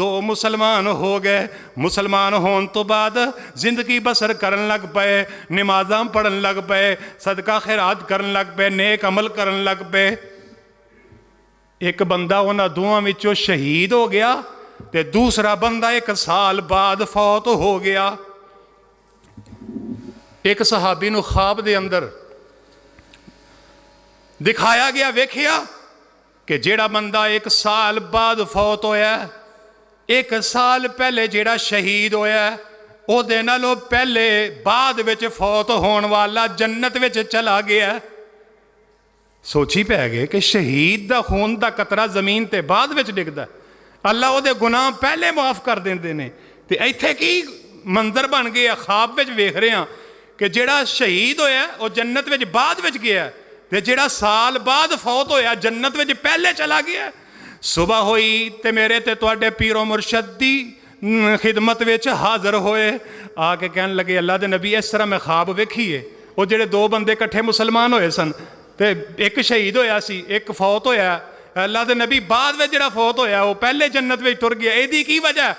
2 مسلمان ہو گئے مسلمان ہون تو بعد زندگی بسر کرن لگ پئے نمازاں پڑھن لگ پئے صدقہ خیرات کرن لگ پئے نیک عمل کرن لگ پئے ایک بندہ انہاں دوہاں وچوں شہید ہو گیا تے دوسرا بندہ 1 سال بعد فوت ہو گیا ایک صحابی نو خواب دے اندر دکھایا گیا ویکھیا کہ جیڑا بندہ 1 سال بعد فوت ہویا 1 سال پہلے جیڑا شہید ہویا او دے نالوں پہلے بعد وچ فوت ہون والا جنت وچ چلا گیا سوچی پہ گئے کہ شہید دا خون دا قطرہ زمین تے بعد وچ ڈگدا اللہ او دے گناہ پہلے معاف کر دیندے نے تے ایتھے کی منظر بن گیا خواب وچ ویکھ رہے ہیں کہ جیڑا شہید ہویا وہ جنت وچ بعد وچ گیا تے جیڑا سال بعد فوت ہویا جنت وچ پہلے چلا گیا صبح ہوئی تے میرے تے تواڈے پیر و مرشد دی خدمت وچ حاضر ہوئے آ کے کہنے لگے اللہ دے نبی اس طرح میں خواب ویکھیے وہ جڑے 2 بندے کٹھے مسلمان ہوئے سن تے ایک شہید ہویا سی ایک فوت ہویا اللہ دے نبی بعد وچ جڑا فوت ہویا وہ پہلے جنت وچ ٹر گیا ایدی کی وجہ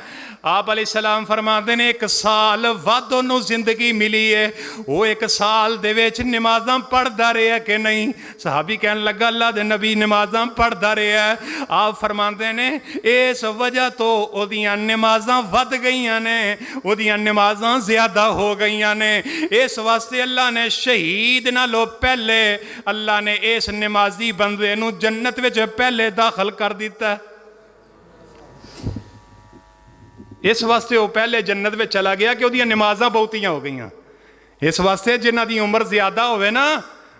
آپ علیہ السلام فرماتے ہیں 1 سال بعد انہوں زندگی ملی ہے وہ 1 سال دے وچ نمازاں پڑھدا رہیا کہ نہیں صحابی کہنے لگا اللہ دے نبی نمازاں پڑھدا رہیا آپ فرماتے ہیں اس وجہ تو او دیاں نمازاں ود گئیاں نے او دیاں نمازاں زیادہ ہو گئیاں نے اس واسطے اللہ نے شہید نہ لو پہلے اللہ نے اس نمازی بندے نو جنت وچ پہلے داخل کر دیتا ہے اس واسطے وہ پہلے جنت میں چلا گیا کہ وہ دیاں نمازاں بہتیاں ہو گئیاں اس واسطے جنہ دی عمر زیادہ ہوئے نا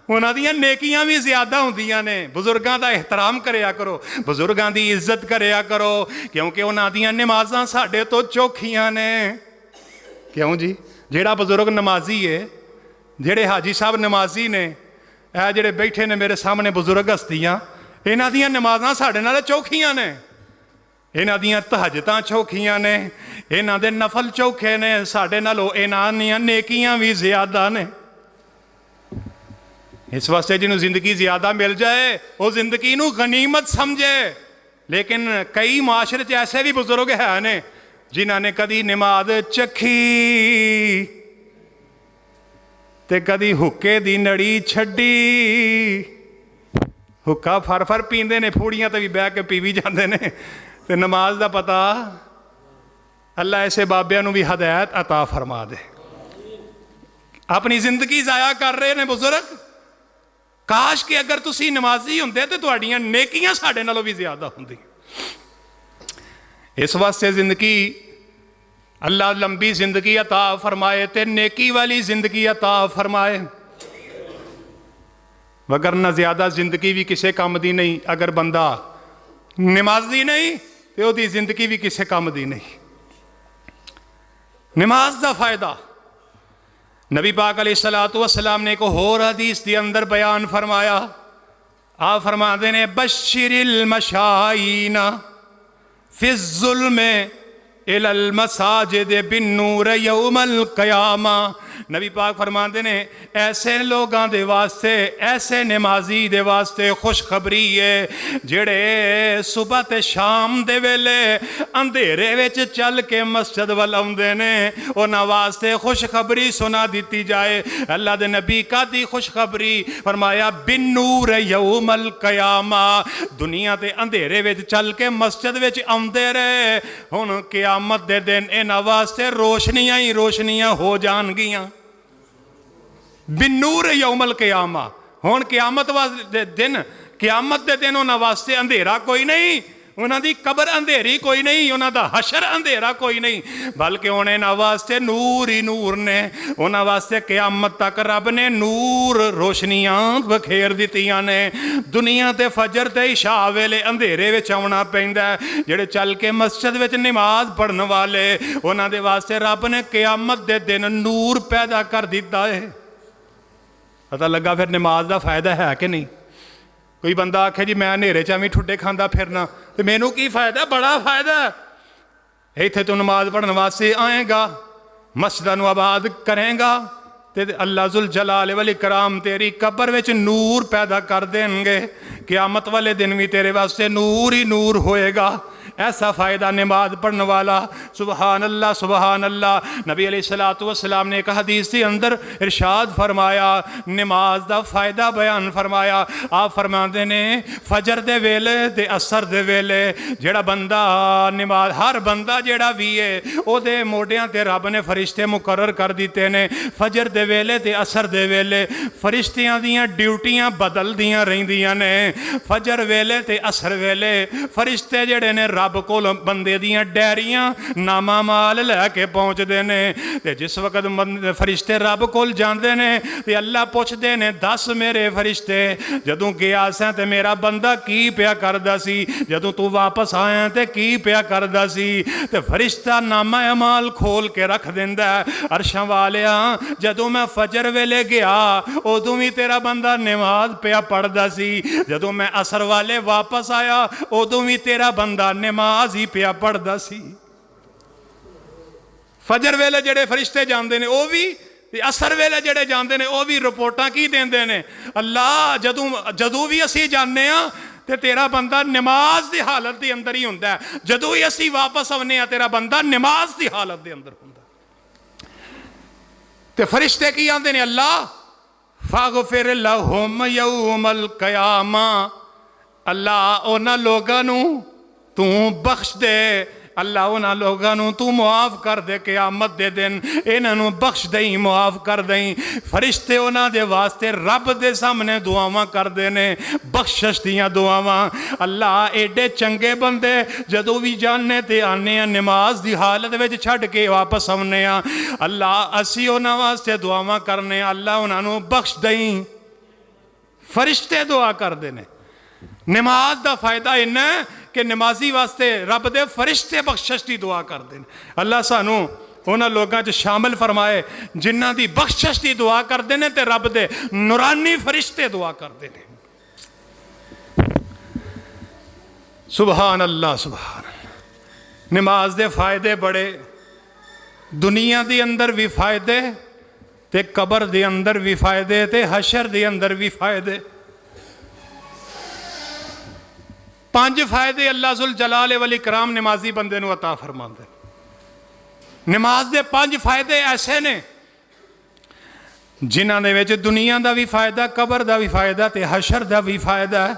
انہاں دیاں نیکیاں بھی زیادہ ہوندیاں نے بزرگاں دا احترام کریا کرو بزرگاں دی عزت کریا کرو کیونکہ انہاں دیاں نمازاں ساڑھے تو چوکھیاں نے کیوں جی جیڑا بزرگ نمازی ہے جیڑے حاجی صاحب نمازی نے اے جیڑے بیٹھے نے میرے سامنے بزرگ ہستیاں انہاں دیاں نمازاں ساڑھے نالے چوکھیاں نے انہاں دیاں تہجداں چوکھیاں نے انہاں دے نفل چوکھے نے ساڑھے نالوں انہاں دیاں نیکیاں بھی زیادہ نے اس واسطے جنہوں زندگی زیادہ مل جائے وہ زندگی نو غنیمت سمجھے. لیکن کئی معاشرے چ ایسے بھی بزرگ ہیں نے جنہوں نے کدی نماز چکھی تے کدی حکے دی نڑی چھڈی. حکا فر فر پیندے نے, پھوڑیاں تے بھی بہ کے پی بھی جاندے نے, تے نماز دا پتہ. اللہ ایسے بابیاں نو بھی ہدایت عطا فرما دے. اپنی زندگی ضائع کر رہے نے بزرگ. کاش کہ اگر تسی نمازی ہوندے تے تہاڈیاں نیکیاں ساڈے نالوں بھی زیادہ ہوندی. اس واسطے زندگی اللہ لمبی زندگی عطا فرمائے تے نیکی والی زندگی عطا فرمائے. وگرنہ زیادہ زندگی بھی کسے کام دی نہیں. اگر بندہ نمازی نہیں تے او دی زندگی بھی کسے کام دی نہیں. نماز دا فائدہ نبی پاک علیہ السلام نے ایک اور حدیث دی اندر بیان فرمایا. آپ فرماتے ہیں بشر المشائین فی الظلم الی المساجد بالنور یوم القیامہ. نبی پاک فرماتے ہیں ایسے لوگاں دے واسطے, ایسے نمازی دے واسطے خوشخبری ہے جڑے صبح تے شام دے ویلے اندھیرے وچ چل کے مسجد ول آوندے نے. انہاں واسطے خوشخبری سنا دیتی جائے. اللہ دے نبی کا دی خوشخبری فرمایا بالنور یوم القیامہ. دنیا تے اندھیرے وچ چل کے مسجد وچ آوندے رہے, ہن قیامت دے دن انہاں واسطے روشنیاں ہی روشنیاں ہو جان گیاں. بالنور یوم القیامہ. ہون قیامت دے دن انہاں واسطے اندھیرا کوئی نہیں, انہاں دی قبر اندھیری کوئی نہیں, انہاں دا حشر اندھیرا کوئی نہیں, بلکہ انہاں واسطے نور ہی نور نے. انہاں واسطے قیامت تک رب نے نور روشنیاں بکھیر دتیاں نے. دنیا تے فجر تے عشاء ویلے اندھیرے وچ آونا پیندا ہے. جڑے چل کے مسجد وچ نماز پڑھن والے انہاں دے واسطے رب نے قیامت دے دن نور پیدا کر دیتا ہے. پتہ لگا پھر نماز دا فائدہ ہے کہ نہیں. کوئی بندہ آکھے جی میں نیرے چاویں ٹھڈے کھاندا پھرنا تو مینوں کی فائدہ؟ بڑا فائدہ ہے. ایتھے تو نماز پڑھن واسطے آئیں گا, مسجداں نو آباد کریں گا تے اللہ ذوالجلال والاکرام تیری قبر وچ نور پیدا کر دیں گے. قیامت والے دن بھی تیرے واسطے نور ہی نور ہوئے گا. ایسا فائدہ نماز پڑھنے والا. سبحان اللہ سبحان اللہ. نبی علیہ السلام نے ایک حدیث کے اندر ارشاد فرمایا, نماز دا فائدہ بیان فرمایا. آپ فرماتے ہیں فجر دے ویلے تے عصر دے ویلے جڑا بندہ نماز, ہر بندہ جڑا بھی ہے او دے موڈیاں تے رب نے فرشتے مقرر کر دیتے نے. فجر دے ویلے تے عصر دے ویلے فرشتیاں دیاں ڈیوٹیاں بدل دیاں رہندیاں نے. فجر ویلے تے عصر ویلے فرشتے جڑے نے رب کو بندے دیاں ڈیریاں نامہ مال لے کے پہنچ دے نے. تے جس وقت فرشتے رب کو جاندے نے تے اللہ پوچھ دے نے, دس میرے فرشتے جدوں گیا ساں تے میرا بندہ کی پیا کردا سی, جدوں تو واپس آیا تے کی پیا کردا سی. تے فرشتہ نامہ اعمال کھول کے رکھ دیندا ہے. عرشاں والیاں جدوں میں فجر ویلے گیا ادوں بھی تیرا بندہ نماز پیا پڑھدا سی, جدوں میں عصر والے واپس آیا ادوں بھی تیرا بندہ نماز ہی پیا پڑھدا سی. فجر ویلے جڑے فرشتے جاندے نے او بھی, عصر ویلے جڑے جاندے نے او بھی رپورٹاں کی دیندے نے, اللہ جدوں بھی اسی جانے ہاں تے تیرا بندہ نماز دی حالت دی اندر ہی ہوندا ہے, جدوں ہی اسی واپس آنے ہاں تیرا بندہ نماز دی حالت دے اندر ہوندا. تے فرشتے کی آندے نے, اللہ فاغفر لہم یوم القیامہ, اللہ اونا لوگاں نو تو بخش دے, اللہ اونا لوگاں نو تو معاف کر دے قیامت دے دن, انہاں نو بخش دیں معاف کر دیں. فرشتے اونا دے واسطے رب دے سامنے دعاواں کر دے نے, بخشش دیاں دعاواں. اللہ ایڈے چنگے بندے جدوں بھی جاننے تے آنے ہیں نماز دی حالت وچ چھڈ کے واپس آنے ہیں, اللہ اسی اونا واسطے دعاواں کرنے, اللہ اونا نو بخش دیں. فرشتے دعا کر دے نے. نماز دا فائدہ انہا ہے کہ نمازی واسطے رب دے فرشتے بخشش دی دعا کر دیں. اللہ سانو انہاں لوگاں جو شامل فرمائے جنہاں دی بخشش دی دعا کر دیں تے رب دے نورانی فرشتے دعا کر دیں. سبحان اللہ سبحان اللہ. نماز دے فائدے بڑے, دنیا دی اندر بھی فائدے تے قبر دے اندر بھی فائدے تے حشر دے اندر بھی فائدے. 5 فائدے اللہ ذوالجلال والاکرام نمازی بندے نو عطا فرماندے. نماز دے 5 فائدے ایسے نے جنہاں دے وچ دنیا دا بھی فائدہ, قبر دا بھی فائدہ تے حشر دا بھی فائدہ ہے.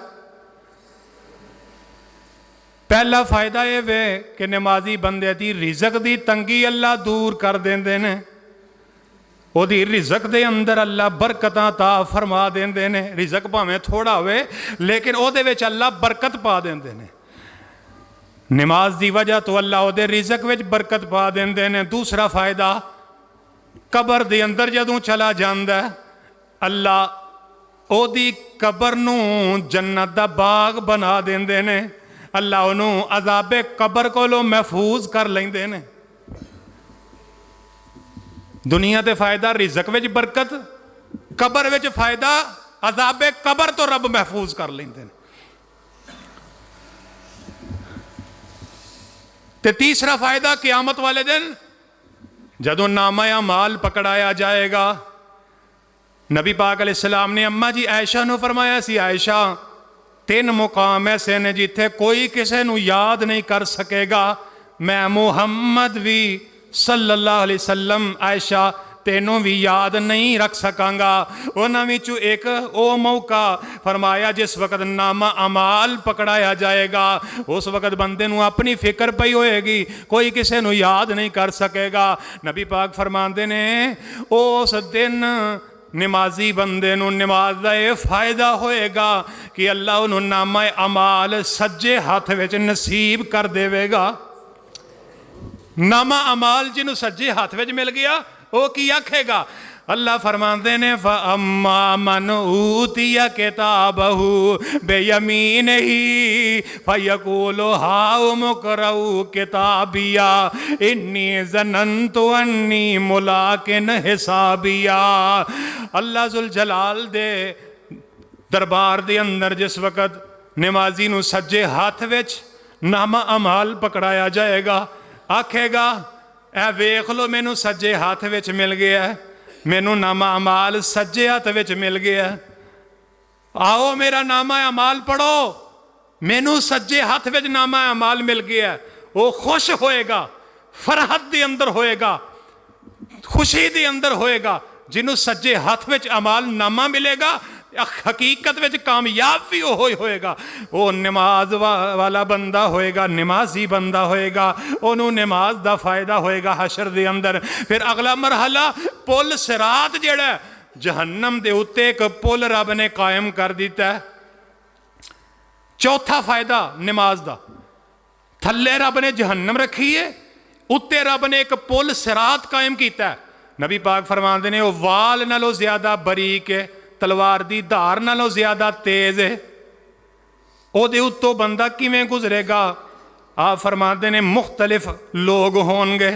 پہلا فائدہ یہ وے کہ نمازی بندے دی رزق دی تنگی اللہ دور کر دیندے نے. او دی رزق دے اندر اللہ برکتاں عطا فرما دیندے نے. رزق بھاویں تھوڑا ہوئے لیکن او دے وچ اللہ برکت پا دیندے نے. نماز دی وجہ تو اللہ او دے رزق وچ برکت پا دیندے نے. دوسرا فائدہ, قبر دے اندر جدوں چلا جاندا ہے اللہ او دی قبر نو جنت دا باغ بنا دیندے نے. اللہ انہوں عذاب قبر کو لو محفوظ کر لیندے نے. دنیا تے فائدہ رزق وچ برکت, قبر وچ فائدہ عذاب قبر تو رب محفوظ کر لیندے نے. تے تیسرا فائدہ قیامت والے دن جدوں نامہ اعمال پکڑایا جائے گا. نبی پاک علیہ السلام نے اماں جی عائشہ نو فرمایا سی, عائشہ 3 مقام ایسے نے جتھے کوئی کسے نو یاد نہیں کر سکے گا, میں محمد بھی صلی اللہ علیہ وسلم عائشہ تینوں بھی یاد نہیں رکھ سکاں گا. انہاں وچوں ایک او موقع فرمایا جس وقت نامہ اعمال پکڑایا جائے گا, اس وقت بندے نو اپنی فکر پئی ہوئے گی, کوئی کسے نو یاد نہیں کر سکے گا. نبی پاک فرماندے نے اس دن نمازی بندے نو نماز دا یہ فائدہ ہوئے گا کہ اللہ انہوں نامہ اعمال سجے ہاتھ وچ نصیب کر دے گا. نامہ اعمال جنہوں سجے ہاتھ وچ مل گیا وہ کی آکھے گا؟ اللہ فرماندے نے فَأَمَّا مَنْ أُوتِيَ كِتَابَهُ بِيَمِينِهِ فَيَقُولُ هَاؤُمُ اقْرَءُوا كِتَابِيَهْ إِنِّي ظَنَنْتُ أَنِّي مُلَاقٍ حِسَابِيَهْ. اللہ ذوالجلال دے دربار دے اندر جس وقت نمازی نو سجے ہاتھ وچ نامہ اعمال پکڑایا جائے گا, آکھے گا اے ویکھ لو مینوں سجے ہاتھ وچ مل گیا ہے, مینوں نامہ اعمال سجے ہاتھ وچ مل گیا, آؤ میرا نامہ اعمال پڑھو, مینوں سجے ہاتھ وچ نامہ اعمال مل گیا. وہ خوش ہوئے گا, فرحت دے اندر ہوئے گا, خوشی دے اندر ہوئے گا. جنہوں سجے ہاتھ وچ اعمال نامہ ملے گا حقیقت وچ کامیاب بھی ہوئے گا. وہ نماز والا بندہ ہوئے گا, نمازی بندہ ہوئے گا, انہوں نماز دا فائدہ ہوئے گا حشر دے اندر. پھر اگلا مرحلہ پل صراط جڑا ہے, جہنم دے اتے ایک پل رب نے قائم کر دیتا ہے. چوتھا فائدہ نماز دا, تھلے رب نے جہنم رکھی ہے, اتے رب نے ایک پل صراط قائم کیتا ہے. نبی پاک فرماندے نے وہ وال نالوں زیادہ باریک ہے, تلوار دی دھار نالوں زیادہ تیز ہے. او دے اتوں بندہ کیویں گزرے گا؟ آپ فرماتے نے مختلف لوگ ہون گے,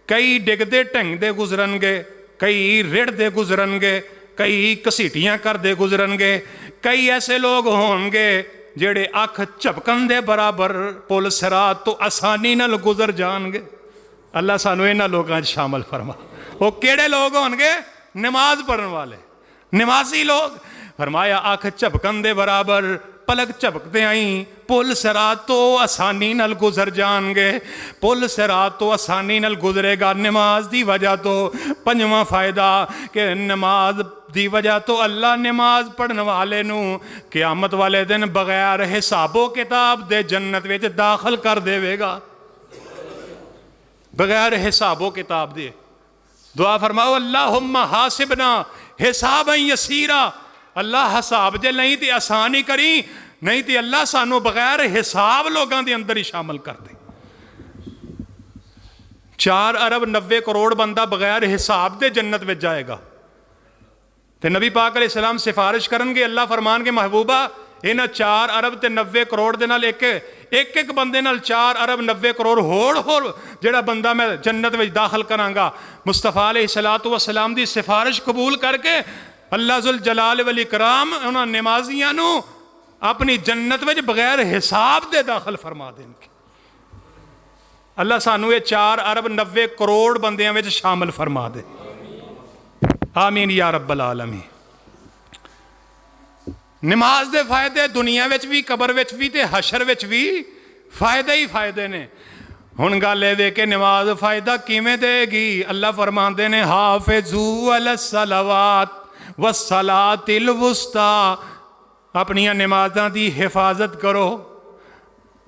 کئی ڈگ دے ٹنگ دے گزرن گے, کئی رڑ دے گزرن گے, کئی کسیٹیاں کر دے گزرن گے, کئی ایسے لوگ ہون گے جڑے اکھ چپکن دے برابر پل صراط تو آسانی نال گزر جان گے. اللہ سانو انہاں لوگاں شامل فرما. وہ کیڑے لوگ ہون گے؟ نماز پڑھن والے, نمازی لوگ. فرمایا آنکھ چپکن دے برابر, پلک چپکتے آئیں پل صراط تو آسانی نال گزر جان گے. پل صراط تو آسانی نال گزرے گا نماز دی وجہ تو. پنجواں فائدہ کہ نماز دی وجہ تو اللہ نماز پڑھن والے نو قیامت والے دن بغیر حساب و کتاب دے جنت وچ داخل کر دے گا, بغیر حساب و کتاب دے. دعا فرماؤ اللہم حاسبنا حسابا یسیرا. اللہ حساب جے نہیں تے آسانی کری, نہیں تے اللہ سانو بغیر حساب لوگاں دے اندر ہی شامل کر دے. 4 ارب 90 کروڑ بندہ بغیر حساب دے جنت وچ جائے گا. تے نبی پاک علیہ السلام سفارش کرن گے, اللہ فرمان کے محبوبہ انہاں 4 ارب تے 90 کروڑ دے نال ایک بندے نال 4 ارب 90 کروڑ ہور جڑا بندہ میں جنت وچ داخل کراں گا. مصطفیٰ علیہ السلام دی سفارش قبول کر کے اللہ ذوالجلال والاکرام انہاں نمازیاں نو اپنی جنت وچ بغیر حساب دے داخل فرما دیں گے. اللہ سانو یہ 4 ارب 90 کروڑ بندیاں وچ شامل فرما دے. آمین یا رب العالمین۔ نماز دے فائدے دنیا وچ بھی، قبر وچ بھی تے حشر وچ بھی فائدے ہی فائدے نے۔ ہن گل اے کہ نماز فائدہ کیویں دے گی؟ اللہ فرماندے نے حافظوا علی الصلوات والصلاۃ الوسطی، اپنیاں نمازاں دی حفاظت کرو،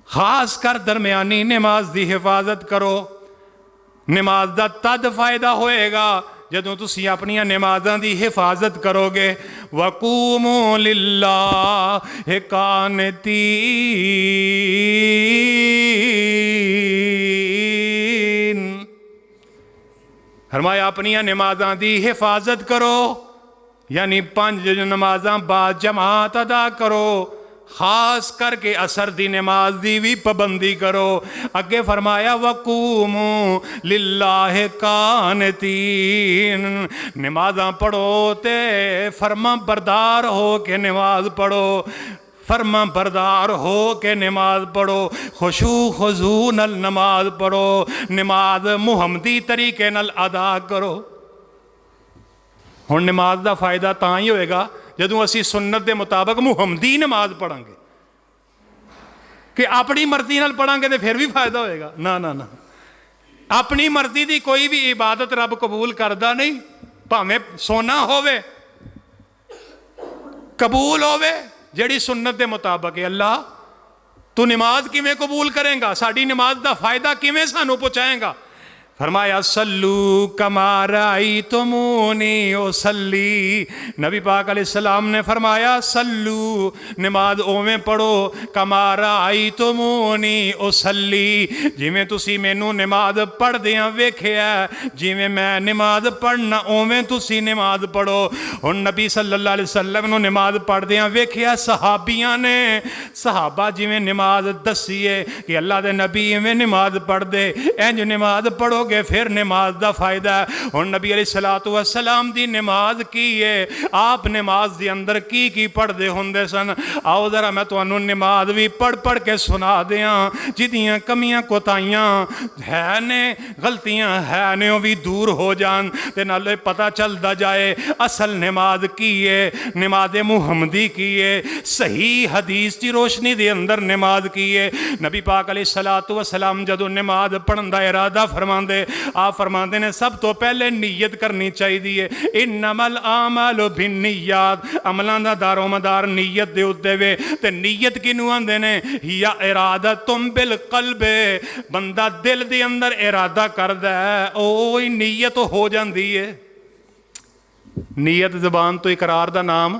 خاص کر درمیانی نماز دی حفاظت کرو۔ نماز دا تد فائدہ ہوئے گا جدوں تسی اپنیاں نمازاں دی حفاظت کرو گے۔ وَقُومُوا لِلَّهِ قَانِتِينَ، فرمایا اپنیاں نمازاں دی حفاظت کرو، یعنی 5 نمازاں با جماعت ادا کرو، خاص کر کے عصر دی نماز دی بھی پابندی کرو۔ اگے فرمایا وَقُومُوا لِلَّهِ قَانِتِينَ، نمازاں پڑھو تے فرما بردار ہو کے نماز پڑھو، فرما بردار ہو کے نماز پڑھو، خشوع خضوع نال نماز پڑھو، نماز محمدی طریقے نال ادا کرو۔ ہن نماز دا فائدہ تاں ہی ہوئے گا جدوں اسی سنت دے مطابق محمدی نماز پڑھاں گے، کہ اپنی مرضی نال پڑھاں گے تو پھر بھی فائدہ ہوئے گا؟ نہ، اپنی مرضی دی کوئی بھی عبادت رب قبول کردہ نہیں، بھاویں سونا ہووے قبول ہووے جڑی سنت دے مطابق ہے۔ اللہ تو نماز کیویں قبول کریں گا؟ ساڈی نماز دا فائدہ کیویں سانو پہنچائیں گا؟ فرمایا صلو کما رأیتمونی اصلی، نبی پاک علیہ السلام نے فرمایا صلو، نماز اوویں پڑھو، کما رأیتمونی اصلی، جویں تسی مینوں نماز پڑھدیاں ویکھیا، جویں میں نماز پڑھنا اوویں تسی نماز پڑھو۔ ہن نبی صلی اللہ علیہ وسلم نو نماز پڑھدیاں ویکھیا صحابیاں نے، صحابہ جویں نماز دسیے کہ اللہ دے نبی ایویں نماز پڑھ دے، انج نماز پڑھو گے پھر نماز دا فائدہ ہے۔ اور نبی علیہ السلام دی نماز کی ہے، آپ نماز دی اندر کی پڑھ دے ہوندے سن؟ آؤ ذرا میں تانوں نماز بھی پڑھ کے سنا دیاں، جدیاں کمیاں کوتاہیاں ہے نے، غلطیاں ہے نے، وہ بھی دور ہو جان تے نالے پتہ چلدا جائے اصل نماز کی ہے، نماز محمدی کی ہے، صحیح حدیث دی روشنی دے اندر نماز کی ہے۔ نبی پاک علیہ السلام جدوں نماز پڑھن دا ارادہ فرماندے، آپ فرماندے نے سب تو پہلے نیت کرنی چاہیے، انما الاعمال بالنیات، عملاں دا دار و مدار نیت دے اوتے وے۔ تے نیت کینوں آندے نے؟ یا ارادتم بالقلب، بندہ دل دے اندر ارادہ کردا ہے اوہی نیت ہو جاندی ہے۔ نیت زبان تو اقرار دا نام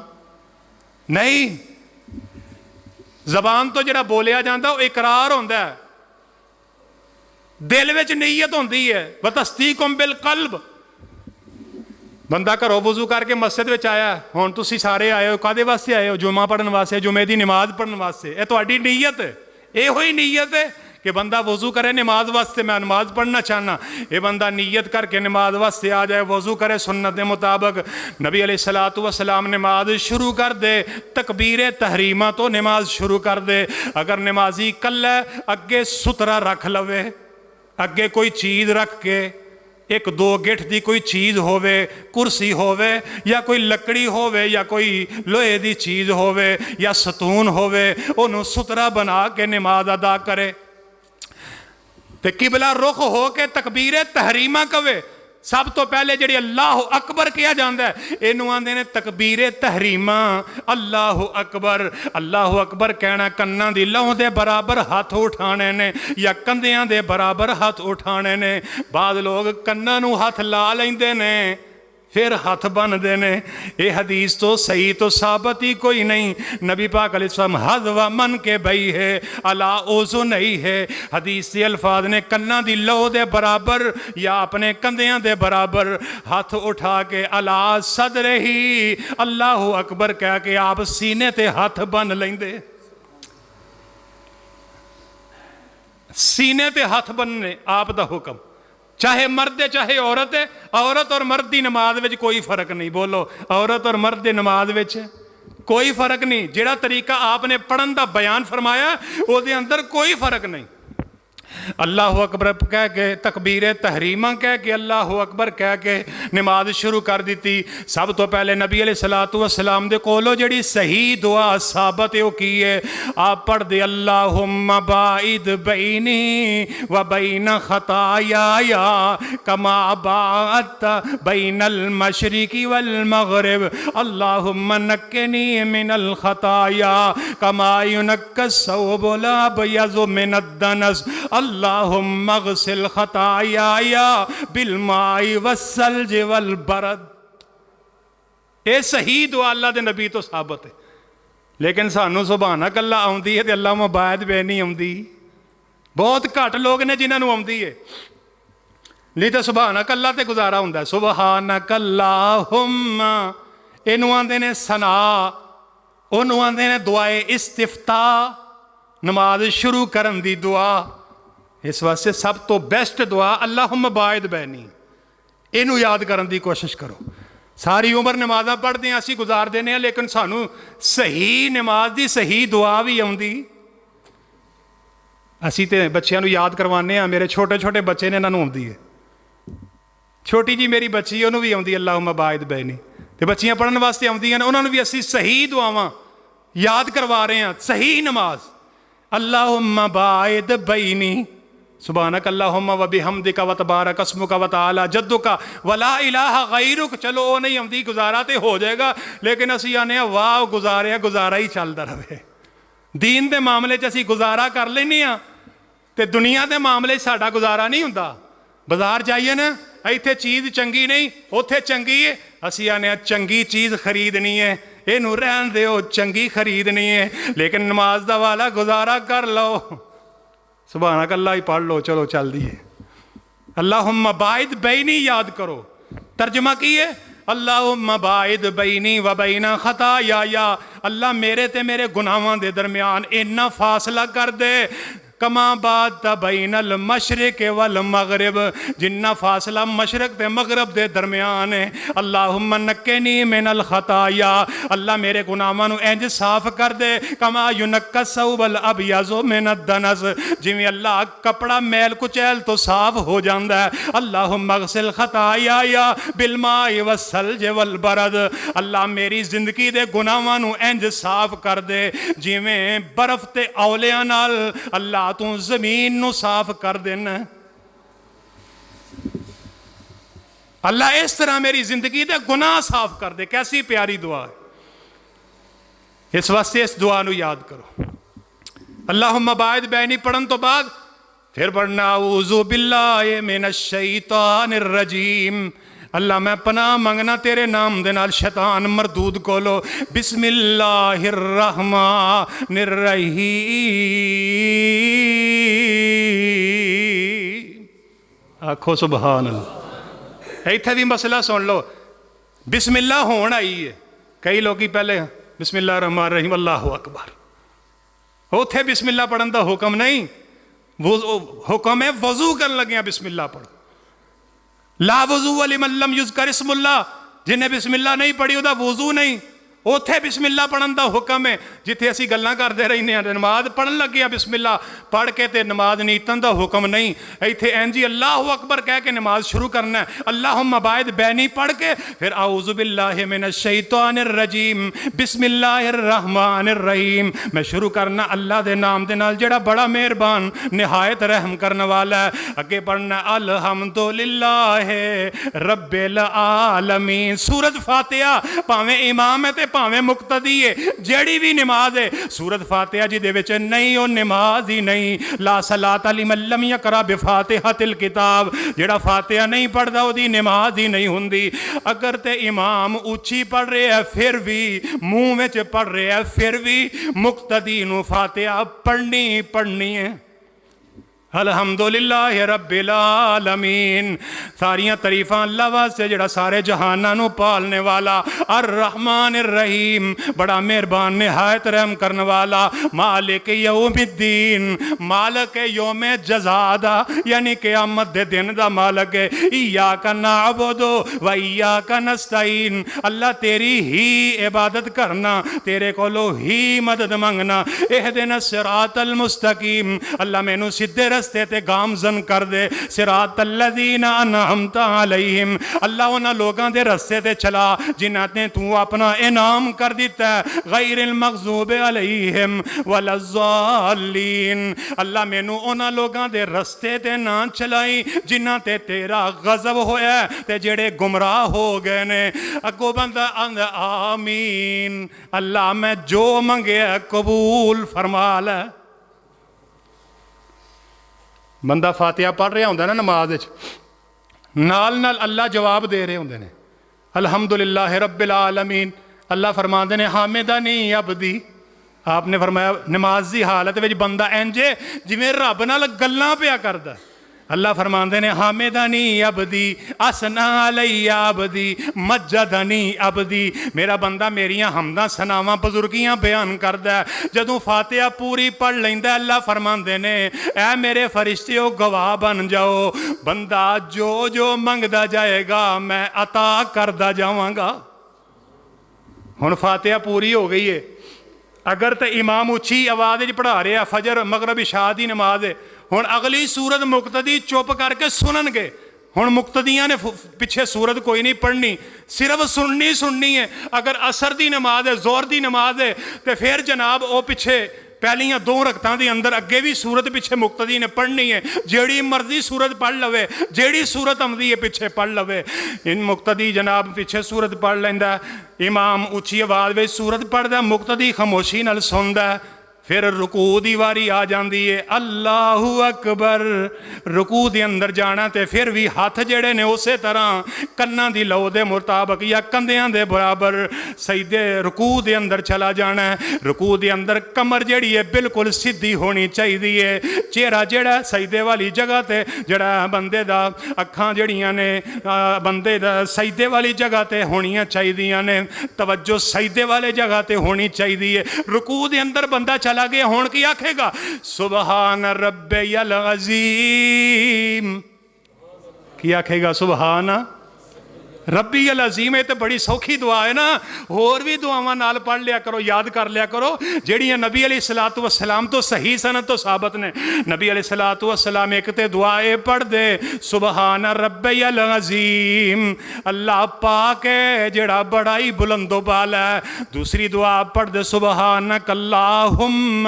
نہیں، زبان تو جڑا بولیا جاندا او اقرار ہوندا ہے، دل وچ نیت ہوندی ہے۔ وتصدیقم بالقلب، بندہ گھروں وضو کر کے مسجد وچ آیا، ہن تسی سارے آئے ہو کادے واسطے آئے ہو؟ جمعہ پڑھن واسطے، جمعے دی نماز پڑھن واسطے۔ اے تہاڈی نیت ہے، اے ہوئی نیت ہے کہ بندہ وضو کرے نماز واسطے، میں نماز پڑھنا چاہنا، اے بندہ نیت کر کے نماز واسطے آ جائے، وضو کرے سنت دے مطابق۔ نبی علیہ السلام نماز شروع کر دے، تکبیر تحریمہ تو نماز شروع کر دے۔ اگر نمازی کلے اگے سترا رکھ لوے، اگے کوئی چیز رکھ کے، ایک دو گٹھ دی کوئی چیز ہووے، کرسی ہووے یا کوئی لکڑی ہووے یا کوئی لوہے دی چیز ہووے یا ستون ہووے، انہوں سترا بنا کے نماز ادا کرے تے قبلہ رخ ہو کے تکبیر تحریمہ کوے۔ سب تو پہلے جڑی اللہ اکبر کیا جاندہ ہے اینو آندے نے تکبیر تحریمہ، اللہ اکبر۔ اللہ اکبر کہنا کناں دی لہوں دے برابر ہاتھ اٹھانے نے یا کندیاں دے برابر ہاتھ اٹھانے نے۔ بعض لوگ کناں نو ہاتھ لا لیندے نے پھر ہاتھ بن دینے، اے حدیث تو صحیح تو ثابت ہی کوئی نہیں۔ نبی پاک علیہ السلام حذو من کے بئی ہے علا اوزو نہیں ہے، حدیث کے الفاظ نے کناں دی لو دے برابر یا اپنے کندیاں دے برابر ہاتھ اٹھا کے علا صدر ہی اللہ اکبر کہہ کے آپ سینے تے ہاتھ بن لیندے۔ سینے تے ہاتھ بننے آپ دا حکم، چاہے مرد ہے چاہے عورت ہے، عورت اور مرد دی نماز وچ کوئی فرق نہیں۔ بولو، عورت اور مرد دی نماز وچ کوئی فرق نہیں۔ جڑا طریقہ آپ نے پڑھن دا بیان فرمایا او دے اندر کوئی فرق نہیں۔ اللہ اکبر کہہ کے تکبیر تحریمہ کہہ کے اللہ اکبر کہہ کے نماز شروع کر دیتی۔ سب تو پہلے نبی علیہ الصلوۃ والسلام دے کولو جڑی صحیح دعا ثابت ہے وہ کی ہے، آپ پڑھ دے اللہم باعد بینی و بین خطایا کما باعدت بین المشرق والمغرب اللہم نکنی من الخطایا کما ینکی الثوب الابیض من الدنس اللہم اغسل خطایا بالماء والثلج والبرد۔ اے صحیح دعا اللہ دے نبی تو ثابت ہے، لیکن سانو سبحانک اللہ آؤندی ہے تے اللہ مباعد بے نہیں آؤندی۔ بہت گھٹ لوگ نے جنہاں نو آؤندی ہے، نہیں تے سبحانک اللہ تے گزارا ہوندا ہے۔ سبحانک اللہم اینو آندے نے ثنا، اونوں آندے نے دعائے استفتاح، نماز شروع کرن دی دعا۔ اس واسطے سب تو بیسٹ دعا اللہم باعد بینی، اینو یاد کرن دی کوشش کرو۔ ساری عمر نمازاں پڑھتے ہیں اسی گزار دینے ہیں، لیکن سانو صحیح نماز دی صحیح دعا بھی آؤندی۔ اسی تے بچیاں نو یاد کروانے ہیں، میرے چھوٹے چھوٹے بچے نے انہاں نو آؤندی ہے، چھوٹی جی میری بچی انہوں بھی آؤندی اللہم باعد بینی، تے بچیاں پڑھن واسطے آؤندی ہیں، انہوں نے بھی اسی صحیح دعاواں یاد کروا رہے ہیں۔ صحیح نماز اللہم باعد بینی سبحانک اللہم و بحمدک و تبارک اسمک و تعالی جدک ولا الہ غیرک۔ چلو وہ نہیں آمدی، گزارا تے ہو جائے گا، لیکن اسی آنے ہیں واہ گزارے گزارا ہی چلتا رہے۔ دین دے معاملے چ اسی گزارا کر لینے ہاں تے دنیا دے معاملے ساڈا گزارا نہیں ہوندا۔ بازار جائیے نا، ایتھے چیز چنگی نہیں اوتھے چنگی ہے، اسی آنے ہیں چنگی چیز خریدنی ہے، اینو رہن دیو چنگی خریدنی ہے، لیکن نماز دا والا گزارا کر لو، سبحانک اللہ ہی پڑھ لو، چلو چل دیئے۔ اللہم باعد بینی یاد کرو، ترجمہ کیے اللہم باعد بینی و بین خطایا، اللہ میرے تے میرے گناہاں دے درمیان اتنا فاصلہ کر دے کما بات بین المشرق والمغرب، جنہ فاصلہ مشرق تے مغرب دے درمیان ہے۔ اللہم نکنی من الخطایا، اللہ میرے گناہاں نو انج صاف کر دے کما ینکی الثوب الابیض من الدنس، جویں اللہ کپڑا میل کچیل تو صاف ہو جاندا ہے۔ اللہم اغسل خطایا بالماء والثلج والبرد، اللہ میری زندگی دے گناہاں نو انج صاف کر دے جویں برف تے اولیاں نال اللہ تو زمین نو صاف کر دینا۔ اللہ اس طرح میری زندگی دے گناہ صاف کر دے، کیسی پیاری دعا ہے۔ اس واسطے اس دعا نو یاد کرو۔ اللہم باعد بینی پڑھن تو بعد پھر پڑھنا اعوذ باللہ من الشیطان الرجیم، اللہ میں پناہ منگنا تیرے نام دے نال شیطان مردود کولو۔ بسم اللہ الرحمن الرحیم، آکھو سبحان اللہ۔ ایتھے بھی مسئلہ سن لو، بسم اللہ ہون آئی ہے، کئی لوگی پہلے بسم اللہ الرحمن الرحیم اللہ اکبر، اوتھے بسم اللہ پڑھن دا حکم نہیں، حکم ہے وضو کرن لگیاں بسم اللہ پڑھ۔ لا وضو لمن لم یذکر اسم اللہ، جنہیں بسم اللہ نہیں پڑھی وہ دا وضو نہیں، اوتھے بسم اللہ پڑھن دا حکم ہے۔ جتھے اسی گلاں کردے رہنے ہیں نماز پڑھن لگے بسم اللہ پڑھ کے تے نماز نیتن دا حکم نہیں، ایتھے انجی اللہ اکبر کہہ کے نماز شروع کرنا ہے، اللہم باعد بینی پڑھ کے پھر اعوذ باللہ من الشیطان الرجیم بسم اللہ الرحمن الرحیم، میں شروع کرنا اللہ دے نام دے نال جڑا بڑا مہربان نہایت رحم کرنے والا ہے۔ اگے پڑھنا الحمدللہ رب العالمین۔ سورۃ فاتحہ پاویں امام ہے تے پاویں مقتدی ہے، جیڑی بھی نماز ہے سورۃ فاتحہ جی دے وچ نہیں او نماز ہی نہیں۔ لا صلاۃ لمن لم یقرأ بفاتحۃ الکتاب، جیڑا فاتحہ نہیں پڑھدا او دی نماز ہی نہیں ہوندی۔ اگر تے امام اونچی پڑھ رہے ہے پھر بھی منہ وچ پڑھ رہے ہے پھر بھی مقتدی نو فاتحہ پڑھنی ہے۔ الحمدللہ رب العالمین، ساریاں تعریفاں اللہ واسطے جڑا سارے جہاناں نو پالنے والا، الرحمن الرحیم بڑا مہربان نہایت رحم کرنے والا، مالک یوم الدین مالک یوم جزا دا یعنی قیامت دے دن دا مالک ہے۔ ایاک نعبد و ایاک نستعین، اللہ تیری ہی عبادت کرنا، تیرے کولو ہی مدد منگنا۔ اہدنا الصراط المستقیم، اللہ مینوں سیدھے رستے تے گامزن کر دے صراط الذین انعمت علیہم اللہ انہاں لوگاں دے رستے تے چلا جنہاں تے تو اپنا انعام کر دیتا ہے غیر المغضوب علیہم ولا الضالین اللہ مینوں انہاں لوگاں دے رستے تے نہ چلائی جنہاں تے تیرا غضب ہویا ہے تے جڑے گمراہ ہو گئے نے اگوں بندہ آندا آمین اللہ میں جو منگیا قبول فرما لے بندہ فاتحہ پڑھ رہا ہوندہ نا نماز نال نال اللہ جواب دے رہے ہوندے نے الحمدللہ رب العالمین اللہ فرماندے نے حامدنی عبدی آپ نے فرمایا نماز دی حالت وچ بندہ انجے جویں رب نال گلاں پیا کردا اللہ فرماندے نے حامدنی عبدی اسنا علی عبدی مجدنی عبدی میرا بندہ میریاں حمداں ثناواں بزرگیاں بیان کردا ہے جدوں فاتحہ پوری پڑھ لیندا اللہ فرماندے نے اے میرے فرشتیو گواہ بن جاؤ بندہ جو جو منگدا جائے گا میں عطا کردا جاواں گا ہن فاتحہ پوری ہو گئی ہے اگر تے امام اچھی آواز پڑھا رہا فجر مغرب عشاء دی نماز ہے ہن اگلی سورت مقتدی چپ کر کے سنن گے ہن مقتدیاں نے پیچھے سورت کوئی نہیں پڑھنی صرف سننی ہے اگر عصر دی نماز ہے زہر دی نماز ہے تو پھر جناب وہ پیچھے پہلیاں 2 رکعتاں دی اندر اگے بھی سورت پیچھے مقتدی نے پڑھنی ہے جیڑی مرضی سورت پڑھ لوے جیڑی سورت آمدی ہے پیچھے پڑھ لوے ان مقتدی جناب پیچھے سورت پڑھ لیندا امام اچھی آواز وچ سورت پڑھدا مقتدی خاموشی نال سندا پھر رکوع دی واری آ جاندی ہے اللہ اکبر رکوع دے اندر جانا تے پھر بھی ہاتھ جڑے نے اسی طرح کناں دی لو دے مطابق یا کندیاں دے برابر سجدے رکوع دے اندر چلا جانا ہے رکوع دے اندر کمر جڑی ہے بالکل سیدھی ہونی چاہیے چہرہ جڑا سجدے والی جگہ تے جڑا بندے دا اکھاں جڑیاں نے بندے دا سجدے والی جگہ تے ہونیاں چاہیے نے توجہ سجدے والے جگہ تے ہونی چاہیے رکوع دے اندر بندہ چلا گیا ہون کی آکھے گا سبحان ربی العظیم کی آکھے گا سبحان ربی العظیم ہے تو بڑی سوکھی دعا ہے نا اور بھی دعاواں نال پڑھ لیا کرو یاد کر لیا کرو جڑیاں نبی علیہ السلام تو صحیح سند تو ثابت نے نبی علیہ السلام ایک تے دعائے پڑھ دے سبحان ربی العظیم اللہ پاک ہے جڑا بڑا ہی بلند و بالا ہے دوسری دعا پڑھ دے سبحانک اللہم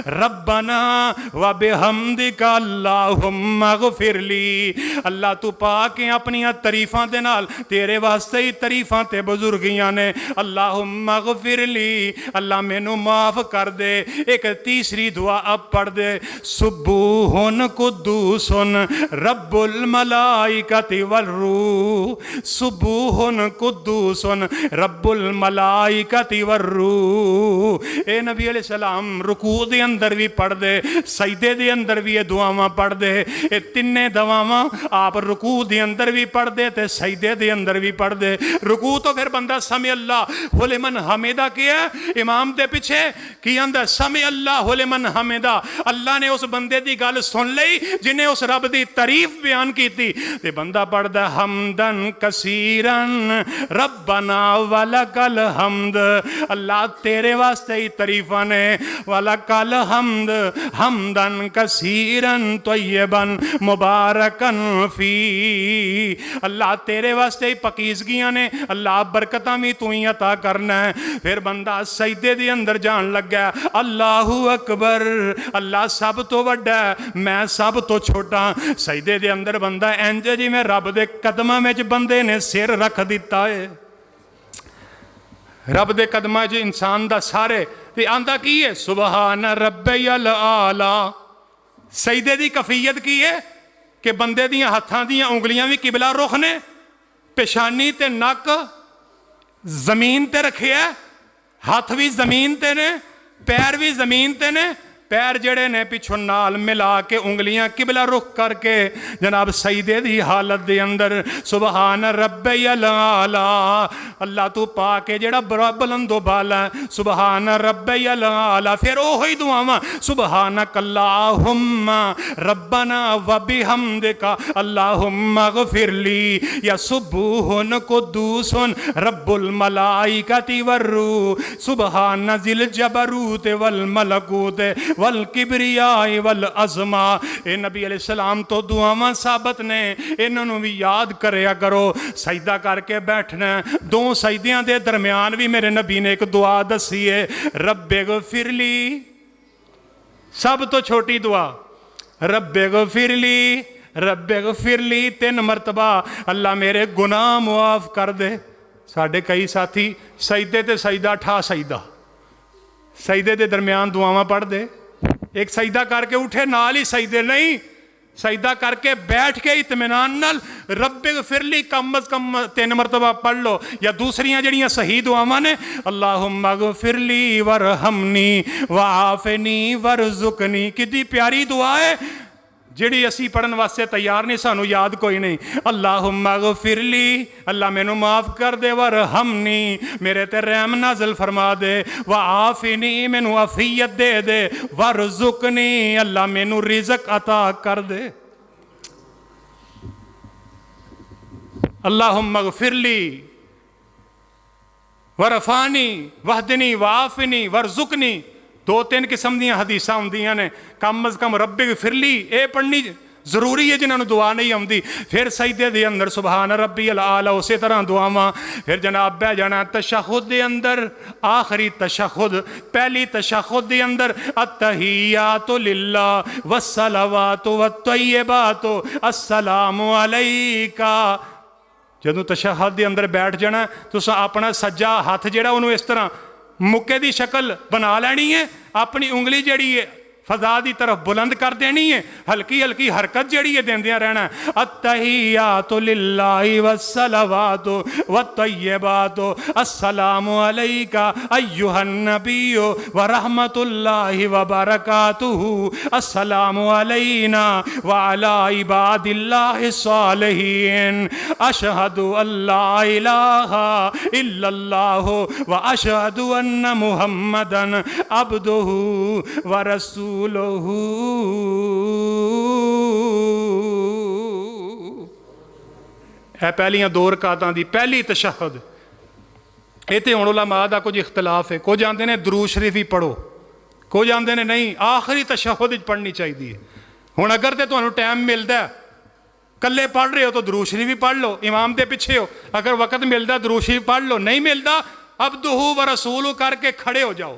ربنا و بحمدک اللہم اغفر لی اللہ تو پاک ہے اپنی تعریفاں دے نال تیرے واسطے ہی تعریفاں تے بزرگیاں نے اللہم اغفر لی اللہ مینوں معاف کر دے ایک تیسری دعا اب پڑھ دے سبوحن قدوسن رب الملائکۃ والروح سبوحن قدوسن رب الملائکۃ والروح اے نبی علیہ السلام رکوع دے اندر بھی پڑھ دے سجدے دے اندر بھی یہ دعاواں پڑھ دے اے تینے دعاواں آپ رکوع دے اندر بھی پڑھ دے تے سجدے دے اندر بھی پڑھ دے رکوع تو پھر بندہ سمع اللہ لمن حمدہ کیا امام دے پیچھے کی اندر سمع اللہ لمن حمدہ اللہ نے اس بندے دی گل سن لئی جنہیں اس رب دی تعریف بیان کی تھی تے بندہ پڑھ دے حمدن کثیرن ربنا ولک الحمد اللہ تیرے واسطے ہی تعریفاں نے ولک الحمد حمدن کثیرن طیبن مبارکن فی اللہ تیرے واسطے ہی پکیزگیاں نے اللہ برکتاں بھی تو ہی عطا کرنا ہے پھر بندہ سجدے دے اندر جان لگا اللہ اکبر اللہ سب تو وڈا ہے میں سب تو چھوٹا سجدے دے اندر بندہ انج جی میں رب دے قدماں وچ بندے نے سر رکھ دیتا ہے رب دے قدماں وچ انسان دا سارے تے آندا کی ہے سبحان ربی الاعلی سجدے دی کیفیت کی ہے کہ بندے دیاں ہتھاں دیاں انگلیاں بھی قبلہ رخ نے پیشانی تے نک زمین تے رکھے ہے ہاتھ بھی زمین تے نے پیر بھی زمین تے نے پیر جڑے نے پچھو نال ملا کے انگلیاں قبلہ رخ کر کے جناب سجدے دی حالت دے اندر سبحان ربی الاعلی اللہ تو پاک ہے جڑا بڑا بلند و بالا ہے سبحان ربی الاعلی پھر وہی دعاواں سبحانک اللہم ربنا و بحمدک اللہم اغفر لی یا سبوحن قدوسن رب الملائکۃ والروح سبحان ذی الجبروت والملکوت والکبریاء والعظما۔ اے نبی علیہ السلام تو دعاواں ثابت نے، انہوں نے بھی یاد کریا کرو۔ سجدہ کر کے بیٹھنا، دو سجدیاں دے درمیان بھی میرے نبی نے ایک دعا دسی ہے، رب اغفر لی، سب تو چھوٹی دعا، رب اغفر لی، رب اغفر لی 3 مرتبہ، اللہ میرے گناہ معاف کر دے۔ ساڈے کئی ساتھی سجدے تے سجدہ ٹھا سجدہ، سجدے دے درمیان دعاواں پڑھ دے، ایک سجدہ کر کے اٹھے نال ہی سجدے نہیں، سجدہ کر کے بیٹھ کے اطمینان نال رب اغفر لی کم از کم 3 مرتبہ پڑھ لو۔ یا دوسریاں جڑیاں صحیح دعاواں نے، اللہم اغفر لی ورحمنی وعافنی ورزقنی، کتنی پیاری دعا ہے جڑی اسی پڑھن واسطے تیار نہیں، سانو یاد کوئی نہیں۔ اللہم اغفر لی، اللہ مینو معاف کر دے، ورحمنی میرے تے رحم نازل فرما دے، وعافنی مینو عافیت دے دے، ورزقنی اللہ مینو رزق عطا کر دے۔ اللہم اغفر لی ورفانی وحدنی وعافنی ورزقنی، 2-3 قسم دیاں حدیثاں ہوندیاں نے، کم از کم رب اغفر لی اے پڑھنی ضروری ہے جنہوں نے دعا نہیں آمدی۔ پھر سجدے دے اندر سبحان ربی العالی، اسی طرح دعاواں۔ پھر جناب بہ جانا تشہد دے اندر، آخری تشہد، پہلی تشہد دے اندر التحیات للہ والصلوات والطیبات السلام علیکہ۔ جدوں تشہد دے اندر بیٹھ جانا تو اپنا سجا ہاتھ جڑا انہوں اس طرح مکے دی شکل بنا لینی ہے، اپنی انگلی جڑی ہے فضا دی طرف بلند کر دینی ہے، ہلکی ہلکی حرکت جڑی ہے دیندیاں رہنا ہے۔ التحیات للہ والصلوات والطیبات السلام علیکہ ایہا النبی ورحمۃ اللہ وبرکاتہ، السلام علینا وعلی عباد اللہ الصالحین، اشہد ان لا الہ الا اللہ واشہد ان محمدا عبدہ ورسولہ۔ اے پہلیاں 2 رکعتاں دی پہلی تشہد۔ اے تے ہن علماء دا کچھ اختلاف ہے، کچھ آندے نے درود شریف ہی پڑھو، کچھ آندے نے نہیں آخری تشہد وچ پڑھنی چاہیے۔ ہن اگر تے تانوں ٹائم ملدا ہے، کلے پڑھ رہے ہو تو درود شریف بھی پڑھ لو، امام دے پیچھے ہو، اگر وقت ملدا ہے درود شریف پڑھ لو، نہیں ملدا عبدہ ورسولہ کر کے کھڑے ہو جاؤ۔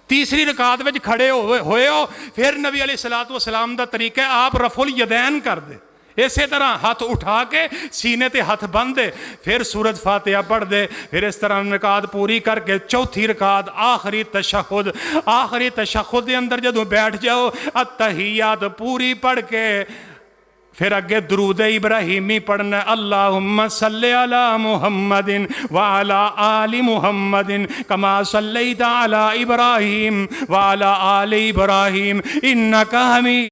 تیسری رکعت وچ کھڑے ہوئے ہو، پھر نبی علیہ السلام دا طریقہ ہے آپ رفع الیدین کر دے، اسی طرح ہاتھ اٹھا کے سینے تے ہاتھ بند دے، پھر سورۃ فاتحہ پڑھ دے، پھر اس طرح رکعت پوری کر کے چوتھی رکعت آخری تشہد دے اندر جدوں بیٹھ جاؤ التحیات پوری پڑھ کے پھر اگے درود ابراہیمی پڑھنا، اللہم صلی علی محمد وعلی آل محمد کما صلیت علی ابراہیم وعلی آل ابراہیم انکا حمید